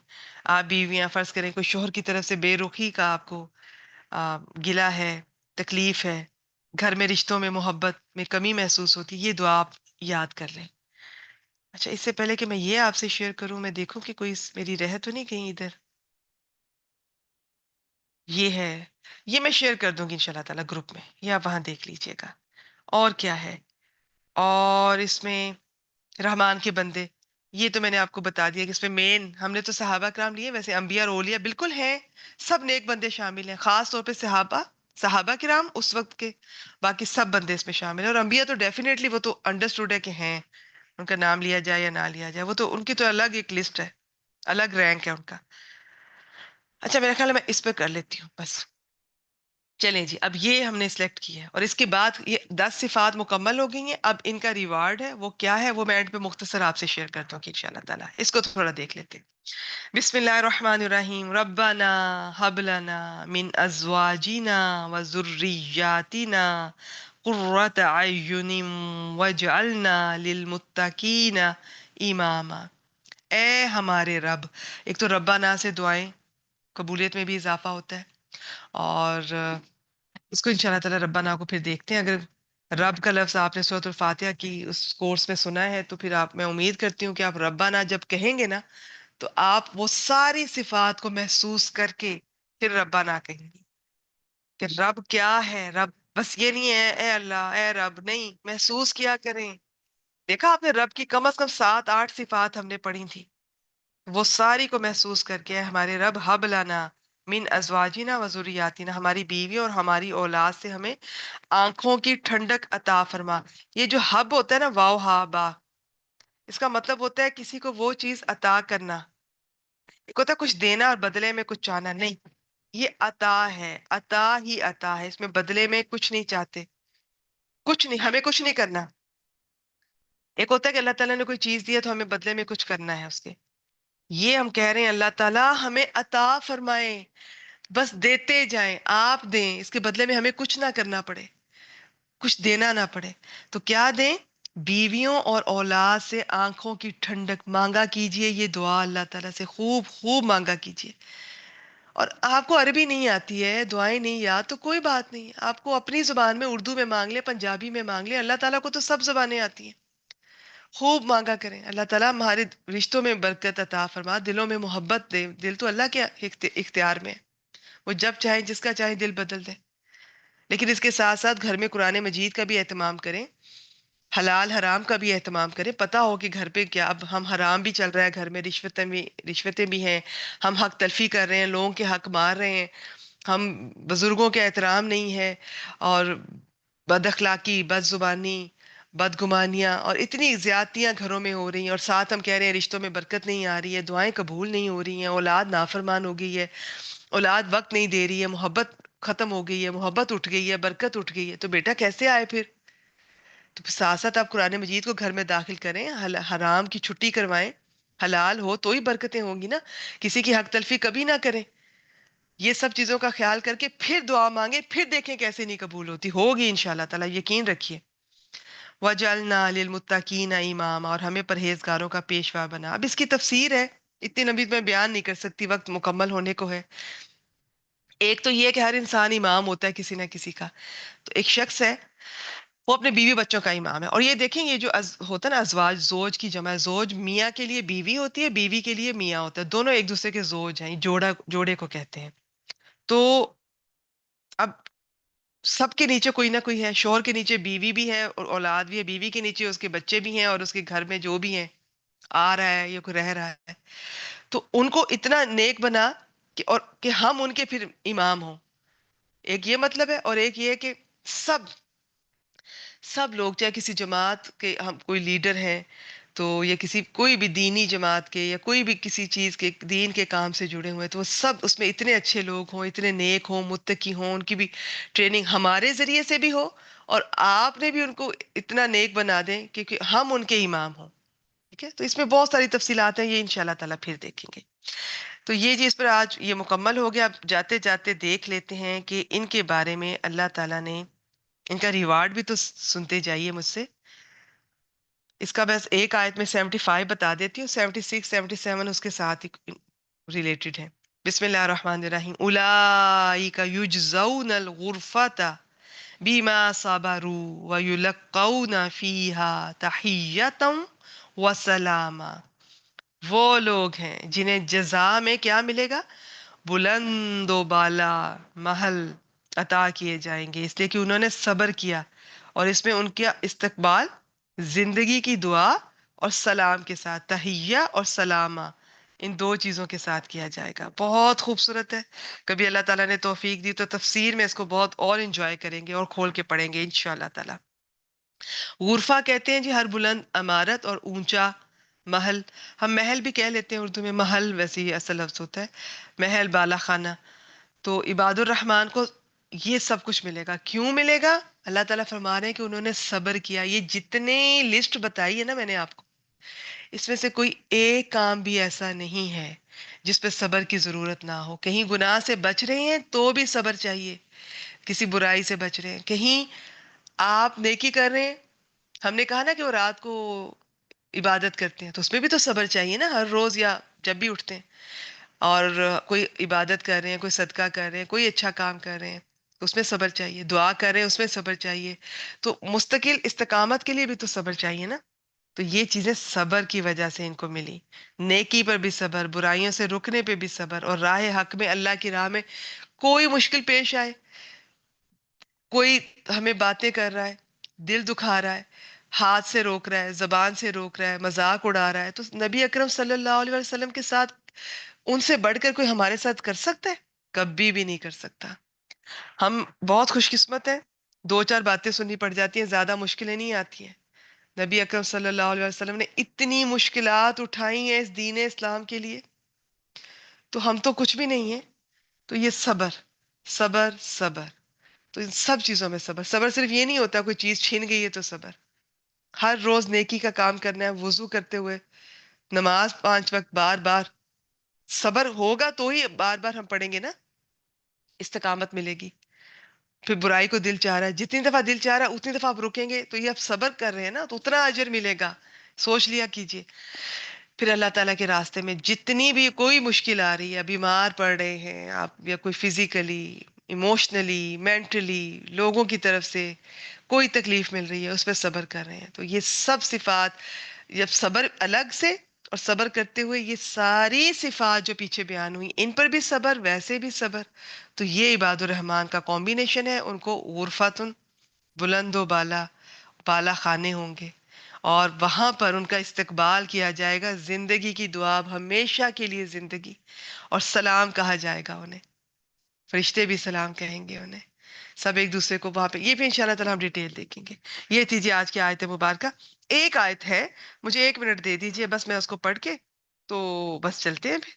آپ بیویاں فرض کریں کوئی شوہر کی طرف سے بے رخی کا آپ کو گلہ ہے، تکلیف ہے، گھر میں رشتوں میں محبت میں کمی محسوس ہوتی، یہ دعا آپ یاد کر لیں۔ اچھا، اس سے پہلے کہ میں یہ آپ سے شیئر کروں، میں دیکھوں کہ کوئی میری رہ تو نہیں کہیں ادھر۔ یہ ہے، یہ میں شیئر کر دوں گی انشاءاللہ تعالیٰ گروپ میں، یہ آپ وہاں دیکھ لیجئے گا۔ اور کیا ہے؟ اور اس میں رحمان کے بندے، یہ تو میں نے آپ کو بتا دیا کہ اس میں مین ہم نے تو صحابہ کرام لیے، ویسے انبیاء اور اولیاء بالکل ہیں، سب نیک بندے شامل ہیں، خاص طور پہ صحابہ کرام اس وقت کے، باقی سب بندے اس میں شامل ہیں، اور انبیاء تو ڈیفینیٹلی وہ تو انڈرسٹوڈ ہے کہ ہیں، ان کا نام لیا جائے یا نہ لیا جائے، وہ تو ان کی تو الگ ایک لسٹ ہے، الگ رینک ہے ان کا۔ اچھا، میرا خیال ہے میں اس پہ کر لیتی ہوں بس۔ چلیں جی، اب یہ ہم نے سلیکٹ کیا ہے، اور اس کے بعد یہ 10 صفات مکمل ہو گئی ہیں۔ اب ان کا ریوارڈ ہے، وہ کیا ہے وہ میں اینڈ پہ مختصر آپ سے شیئر کرتا ہوں کہ انشاءاللہ تعالیٰ اس کو تھوڑا دیکھ لیتے ہیں۔ بسم اللہ الرحمن الرحیم، ربنا حب لنا من ازواجنا وذریاتنا قرۃ اعین واجعلنا للمتقین اماما۔ اے ہمارے رب، ایک تو ربنا سے دعائیں قبولیت میں بھی اضافہ ہوتا ہے، اور اس کو انشاءاللہ تعالیٰ ربنا کو پھر دیکھتے ہیں۔ اگر رب کا لفظ آپ نے سورۃ الفاتحہ کی اس کورس میں سنا ہے تو پھر آپ، میں امید کرتی ہوں کہ آپ ربنا جب کہیں گے نا تو آپ وہ ساری صفات کو محسوس کر کے پھر ربنا کہیں گی کہ رب کیا ہے۔ رب بس یہ نہیں ہے اے اللہ اے رب، نہیں، محسوس کیا کریں۔ دیکھا آپ نے رب کی کم از کم 7-8 صفات ہم نے پڑھی تھی، وہ ساری کو محسوس کر کے ہمارے رب حب لنا من ازواجنا و ذریاتنا، ہماری بیوی اور ہماری اولاد سے ہمیں آنکھوں کی ٹھنڈک عطا فرما۔ یہ جو حب ہوتا ہے نا، واو ہا با، اس کا مطلب ہوتا ہے کسی کو وہ چیز عطا کرنا۔ ایک ہوتا ہے کچھ دینا اور بدلے میں کچھ چاہنا، نہیں، یہ عطا ہے، عطا ہی عطا ہے، اس میں بدلے میں کچھ نہیں چاہتے، کچھ نہیں، ہمیں کچھ نہیں کرنا۔ ایک ہوتا ہے کہ اللہ تعالیٰ نے کوئی چیز دیا تو ہمیں بدلے میں کچھ کرنا ہے اس کے، یہ ہم کہہ رہے ہیں اللہ تعالیٰ ہمیں عطا فرمائے، بس دیتے جائیں، آپ دیں، اس کے بدلے میں ہمیں کچھ نہ کرنا پڑے، کچھ دینا نہ پڑے۔ تو کیا دیں؟ بیویوں اور اولاد سے آنکھوں کی ٹھنڈک مانگا کیجئے، یہ دعا اللہ تعالیٰ سے خوب خوب مانگا کیجئے۔ اور آپ کو عربی نہیں آتی ہے، دعائیں نہیں یاد، تو کوئی بات نہیں، آپ کو اپنی زبان میں اردو میں مانگ لیں، پنجابی میں مانگ لیں، اللہ تعالیٰ کو تو سب زبانیں آتی ہیں، خوب مانگا کریں، اللہ تعالیٰ ہمارے رشتوں میں برکت عطا فرما، دلوں میں محبت دے، دل تو اللہ کے اختیار میں ہے، وہ جب چاہے جس کا چاہے دل بدل دے، لیکن اس کے ساتھ ساتھ گھر میں قرآن مجید کا بھی اہتمام کریں، حلال حرام کا بھی اہتمام کریں، پتہ ہو کہ گھر پہ کیا، اب ہم حرام بھی چل رہا ہے گھر میں، رشوتیں بھی ہیں، ہم حق تلفی کر رہے ہیں، لوگوں کے حق مار رہے ہیں، ہم بزرگوں کے احترام نہیں ہے، اور بد اخلاقی، بد زبانی، بدگمانیاں اور اتنی زیادتیاں گھروں میں ہو رہی ہیں، اور ساتھ ہم کہہ رہے ہیں رشتوں میں برکت نہیں آ رہی ہے، دعائیں قبول نہیں ہو رہی ہیں، اولاد نافرمان ہو گئی ہے، اولاد وقت نہیں دے رہی ہے، محبت ختم ہو گئی ہے، محبت اٹھ گئی ہے، برکت اٹھ گئی ہے، تو بیٹا کیسے آئے پھر؟ تو ساتھ ساتھ آپ قرآن مجید کو گھر میں داخل کریں، حرام کی چھٹی کروائیں، حلال ہو تو ہی برکتیں ہوں گی نا، کسی کی حق تلفی کبھی نہ کریں، یہ سب چیزوں کا خیال کر کے پھر دعا مانگے، پھر دیکھیں کیسے نہیں قبول ہوتی، ہوگی انشاءاللہ تعالی، یقین رکھیے۔ وَجَعَلْنَا لِلْمُتَّقِينَ إِمَامًا، اور ہمیں پرہیزگاروں کا پیشوا بنا۔ اب اس کی تفسیر ہے، اتنی لمبی میں بیان نہیں کر سکتی، وقت مکمل ہونے کو ہے۔ ایک تو یہ کہ ہر انسان امام ہوتا ہے کسی نہ کسی کا، تو ایک شخص ہے وہ اپنے بیوی بچوں کا امام ہے، اور یہ دیکھیں یہ جو ہوتا ہے نا ازواج، زوج کی جمع ہے، زوج میاں کے لیے بیوی ہوتی ہے، بیوی کے لیے میاں ہوتا ہے، دونوں ایک دوسرے کے زوج ہیں، جوڑے کو کہتے ہیں۔ تو اب سب کے نیچے کوئی نہ کوئی ہے، شوہر کے نیچے بیوی بھی ہے اور اولاد بھی ہے، بیوی کے نیچے اس کے بچے بھی ہیں، اور اس کے گھر میں جو بھی ہیں، آ رہا ہے یا کوئی رہ رہا ہے، تو ان کو اتنا نیک بنا کہ اور کہ ہم ان کے پھر امام ہوں، ایک یہ مطلب ہے، اور ایک یہ کہ سب سب لوگ چاہے کسی جماعت کے ہم کوئی لیڈر ہیں تو یا کسی کوئی بھی دینی جماعت کے یا کوئی بھی کسی چیز کے دین کے کام سے جڑے ہوئے، تو وہ سب اس میں اتنے اچھے لوگ ہوں، اتنے نیک ہوں، متقی ہوں، ان کی بھی ٹریننگ ہمارے ذریعے سے بھی ہو، اور آپ نے بھی ان کو اتنا نیک بنا دیں کیونکہ ہم ان کے امام ہوں، ٹھیک ہے؟ تو اس میں بہت ساری تفصیلات ہیں، یہ انشاءاللہ تعالیٰ پھر دیکھیں گے۔ تو یہ جی اس پر آج یہ مکمل ہو گیا، اب جاتے جاتے دیکھ لیتے ہیں کہ ان کے بارے میں اللہ تعالیٰ نے ان کا ریوارڈ بھی تو سنتے جائیے مجھ سے۔ اس کا بس ایک آیت میں 75 بتا دیتی ہوں، 76 77 اس کے ساتھ ہی ریلیٹڈ ہے۔ بسم اللہ الرحمن الرحیم، اولئک یجزون الغرفۃ بما صبروا ویلقون فیہا تحیۃ وسلاما، وہ لوگ ہیں جنہیں جزا میں کیا ملے گا؟ بلند و بالا محل عطا کیے جائیں گے، اس لیے کہ انہوں نے صبر کیا، اور اس میں ان کا استقبال زندگی کی دعا اور سلام کے ساتھ، تحیہ اور سلامہ، ان دو چیزوں کے ساتھ کیا جائے گا۔ بہت خوبصورت ہے، کبھی اللہ تعالیٰ نے توفیق دی تو تفسیر میں اس کو بہت اور انجوائے کریں گے اور کھول کے پڑھیں گے انشاءاللہ تعالیٰ۔ غرفہ کہتے ہیں جی ہر بلند عمارت اور اونچا محل، ہم محل بھی کہہ لیتے ہیں اردو میں، محل ویسے ہی اصل لفظ ہوتا ہے، محل بالا خانہ۔ تو عباد الرحمن کو یہ سب کچھ ملے گا، کیوں ملے گا؟ اللہ تعالیٰ فرما رہے ہیں کہ انہوں نے صبر کیا۔ یہ جتنے لسٹ بتائی ہے نا میں نے آپ کو، اس میں سے کوئی ایک کام بھی ایسا نہیں ہے جس پہ صبر کی ضرورت نہ ہو۔ کہیں گناہ سے بچ رہے ہیں تو بھی صبر چاہیے، کسی برائی سے بچ رہے ہیں، کہیں آپ نیکی کر رہے ہیں، ہم نے کہا نا کہ وہ رات کو عبادت کرتے ہیں تو اس میں بھی تو صبر چاہیے نا، ہر روز یا جب بھی اٹھتے ہیں، اور کوئی عبادت کر رہے ہیں، کوئی صدقہ کر رہے ہیں، کوئی اچھا کام کر رہے ہیں، اس میں صبر چاہیے، دعا کر رہے ہیں اس میں صبر چاہیے، تو مستقل استقامت کے لیے بھی تو صبر چاہیے نا۔ تو یہ چیزیں صبر کی وجہ سے ان کو ملی، نیکی پر بھی صبر، برائیوں سے رکنے پہ بھی صبر، اور راہ حق میں، اللہ کی راہ میں کوئی مشکل پیش آئے، کوئی ہمیں باتیں کر رہا ہے، دل دکھا رہا ہے، ہاتھ سے روک رہا ہے، زبان سے روک رہا ہے، مذاق اڑا رہا ہے، تو نبی اکرم صلی اللہ علیہ وسلم کے ساتھ ان سے بڑھ کر کوئی ہمارے ساتھ کر سکتا ہے؟ کبھی بھی نہیں کر سکتا۔ ہم بہت خوش قسمت ہیں، دو چار باتیں سننی پڑ جاتی ہیں، زیادہ مشکلیں نہیں آتی ہیں۔ نبی اکرم صلی اللہ علیہ وسلم نے اتنی مشکلات اٹھائی ہیں اس دین اسلام کے لیے، تو ہم تو کچھ بھی نہیں ہیں۔ تو یہ صبر، صبر، صبر، تو ان سب چیزوں میں صبر۔ صبر صرف یہ نہیں ہوتا کوئی چیز چھن گئی ہے تو صبر، ہر روز نیکی کا کام کرنا ہے، وضو کرتے ہوئے، نماز 5 وقت بار بار، صبر ہوگا تو ہی بار بار ہم پڑھیں گے نا، استقامت ملے گی۔ پھر برائی کو دل چاہ رہا ہے، جتنی دفعہ دل چاہ رہا ہے اتنی دفعہ آپ رکیں گے تو یہ آپ صبر کر رہے ہیں نا، تو اتنا اجر ملے گا، سوچ لیا کیجئے۔ پھر اللہ تعالیٰ کے راستے میں جتنی بھی کوئی مشکل آ رہی ہے، بیمار پڑ رہے ہیں آپ، یا کوئی فزیکلی، ایموشنلی، مینٹلی، لوگوں کی طرف سے کوئی تکلیف مل رہی ہے، اس پہ صبر کر رہے ہیں، تو یہ سب صفات، جب صبر الگ سے اور صبر کرتے ہوئے یہ ساری صفات جو پیچھے بیان ہوئی، ان پر بھی صبر، ویسے بھی صبر، تو یہ عباد الرحمان کا کمبینیشن ہے. ان کو غرفتن، بلند و بالا، بالا خانے ہوں گے، اور وہاں پر ان کا استقبال کیا جائے گا، زندگی کی دعا، ہمیشہ کے لیے زندگی، اور سلام کہا جائے گا انہیں، فرشتے بھی سلام کہیں گے انہیں، سب ایک دوسرے کو وہاں پہ. یہ بھی انشاءاللہ تعالیٰ ہم ڈیٹیل دیکھیں گے. یہ تھی جی آج کی آیت مبارکہ. ایک آیت ہے، مجھے 1 منٹ دے دیجئے بس، میں اس کو پڑھ کے تو بس چلتے ہیں پھر.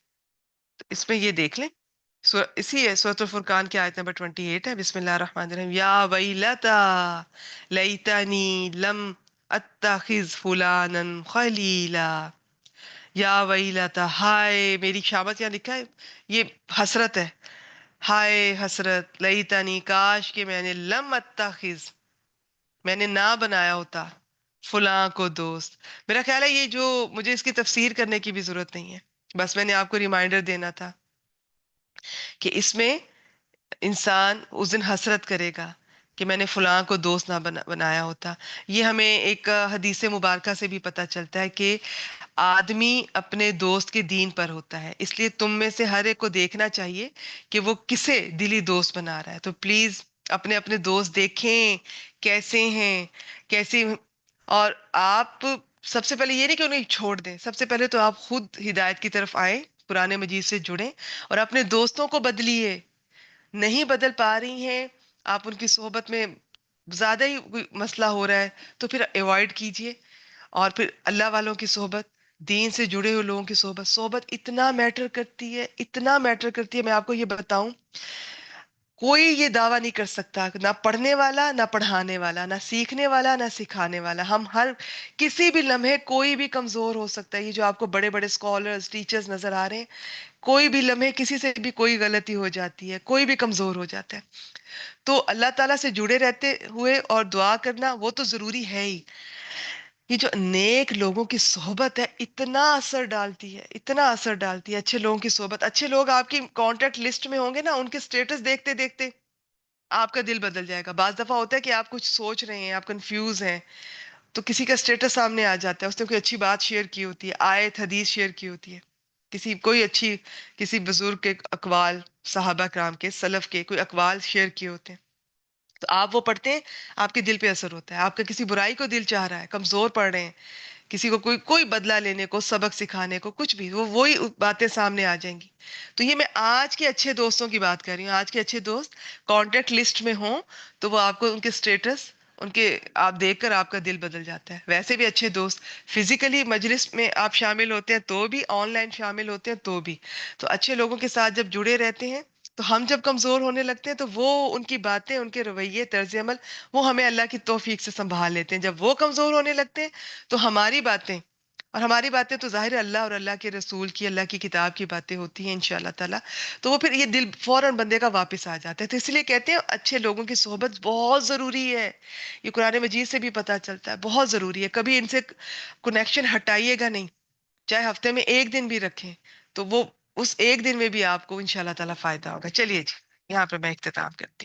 تو اس میں یہ دیکھ لیں، اسی ہے سورۃ الفرقان کی آیت نمبر 28 ہے. بسم اللہ الرحمن الرحیم. یا ویلتا لیتنی لم اتخذ فلانا خلیلا. یا ویلتا، ہائے میری شامت، یہاں لکھا ہے یہ حسرت ہے، ہائے حسرت، لیتنی کاش کہ میں نے، لم اتخذ میں نے نہ بنایا ہوتا، فلاں کو دوست. میرا خیال ہے یہ جو، مجھے اس کی تفسیر کرنے کی بھی ضرورت نہیں ہے، بس میں نے آپ کو ریمائنڈر دینا تھا کہ اس میں انسان اس دن حسرت کرے گا کہ میں نے فلاں کو دوست نہ بنایا ہوتا. یہ ہمیں ایک حدیث مبارکہ سے بھی پتہ چلتا ہے کہ آدمی اپنے دوست کے دین پر ہوتا ہے، اس لیے تم میں سے ہر ایک کو دیکھنا چاہیے کہ وہ کسے دلی دوست بنا رہا ہے. تو پلیز اپنے اپنے دوست دیکھیں کیسے ہیں، کیسے. اور آپ سب سے پہلے یہ نہیں کہ انہیں چھوڑ دیں، سب سے پہلے تو آپ خود ہدایت کی طرف آئیں، قرآن مجید سے جڑیں، اور اپنے دوستوں کو بدلیے. نہیں بدل پا رہی ہیں آپ، ان کی صحبت میں زیادہ ہی کوئی مسئلہ ہو رہا ہے تو پھر ایوائڈ کیجئے. اور پھر اللہ والوں کی صحبت، دین سے جڑے ہوئے لوگوں کی صحبت، صحبت اتنا میٹر کرتی ہے، اتنا میٹر کرتی ہے. میں آپ کو یہ بتاؤں، کوئی یہ دعویٰ نہیں کر سکتا، نہ پڑھنے والا، نہ پڑھانے والا، نہ سیکھنے والا، نہ سکھانے والا، ہم ہر کسی بھی لمحے کوئی بھی کمزور ہو سکتا ہے. یہ جو آپ کو بڑے بڑے اسکالرز، ٹیچرز نظر آ رہے ہیں، کوئی بھی لمحے کسی سے بھی کوئی غلطی ہو جاتی ہے، کوئی بھی کمزور ہو جاتا ہے. تو اللہ تعالیٰ سے جڑے رہتے ہوئے اور دعا کرنا وہ تو ضروری ہے ہی. یہ جو نیک لوگوں کی صحبت ہے اتنا اثر ڈالتی ہے، اتنا اثر ڈالتی ہے. اچھے لوگوں کی صحبت، اچھے لوگ آپ کی کانٹیکٹ لسٹ میں ہوں گے نا، ان کے سٹیٹس دیکھتے دیکھتے آپ کا دل بدل جائے گا. بعض دفعہ ہوتا ہے کہ آپ کچھ سوچ رہے ہیں، آپ کنفیوز ہیں، تو کسی کا سٹیٹس سامنے آ جاتا ہے، اس نے کوئی اچھی بات شیئر کی ہوتی ہے، آیت حدیث شیئر کی ہوتی ہے، کسی کوئی اچھی، کسی بزرگ کے اقوال، صحابہ کرام کے، سلف کے کوئی اقوال شیئر کیے ہوتے ہیں، تو آپ وہ پڑھتے ہیں، آپ کے دل پہ اثر ہوتا ہے. آپ کا کسی برائی کو دل چاہ رہا ہے، کمزور پڑ رہے ہیں، کسی کو کوئی بدلہ لینے کو، سبق سکھانے کو، کچھ بھی، وہ وہی باتیں سامنے آ جائیں گی. تو یہ میں آج کے اچھے دوستوں کی بات کر رہی ہوں. آج کے اچھے دوست کانٹیکٹ لسٹ میں ہوں تو وہ آپ کو ان کے سٹیٹس، ان کے آپ دیکھ کر آپ کا دل بدل جاتا ہے. ویسے بھی اچھے دوست فزیکلی مجلس میں آپ شامل ہوتے ہیں تو بھی، آن لائن شامل ہوتے ہیں تو بھی. تو اچھے لوگوں کے ساتھ جب جڑے رہتے ہیں تو ہم جب کمزور ہونے لگتے ہیں تو وہ ان کی باتیں، ان کے رویے، طرز عمل، وہ ہمیں اللہ کی توفیق سے سنبھال لیتے ہیں. جب وہ کمزور ہونے لگتے ہیں تو ہماری باتیں، اور ہماری باتیں تو ظاہر ہے اللہ اور اللہ کے رسول کی، اللہ کی کتاب کی باتیں ہوتی ہیں انشاءاللہ تعالیٰ، تو وہ پھر یہ دل فوراً بندے کا واپس آ جاتا ہے. تو اس لیے کہتے ہیں اچھے لوگوں کی صحبت بہت ضروری ہے. یہ قرآن مجید سے بھی پتہ چلتا ہے، بہت ضروری ہے. کبھی ان سے کنیکشن ہٹائیے گا نہیں، چاہے ہفتے میں 1 دن بھی رکھیں تو وہ اس 1 دن میں بھی آپ کو انشاءاللہ تعالیٰ فائدہ ہوگا. چلیے جی، یہاں پہ میں اختتام کرتی ہوں.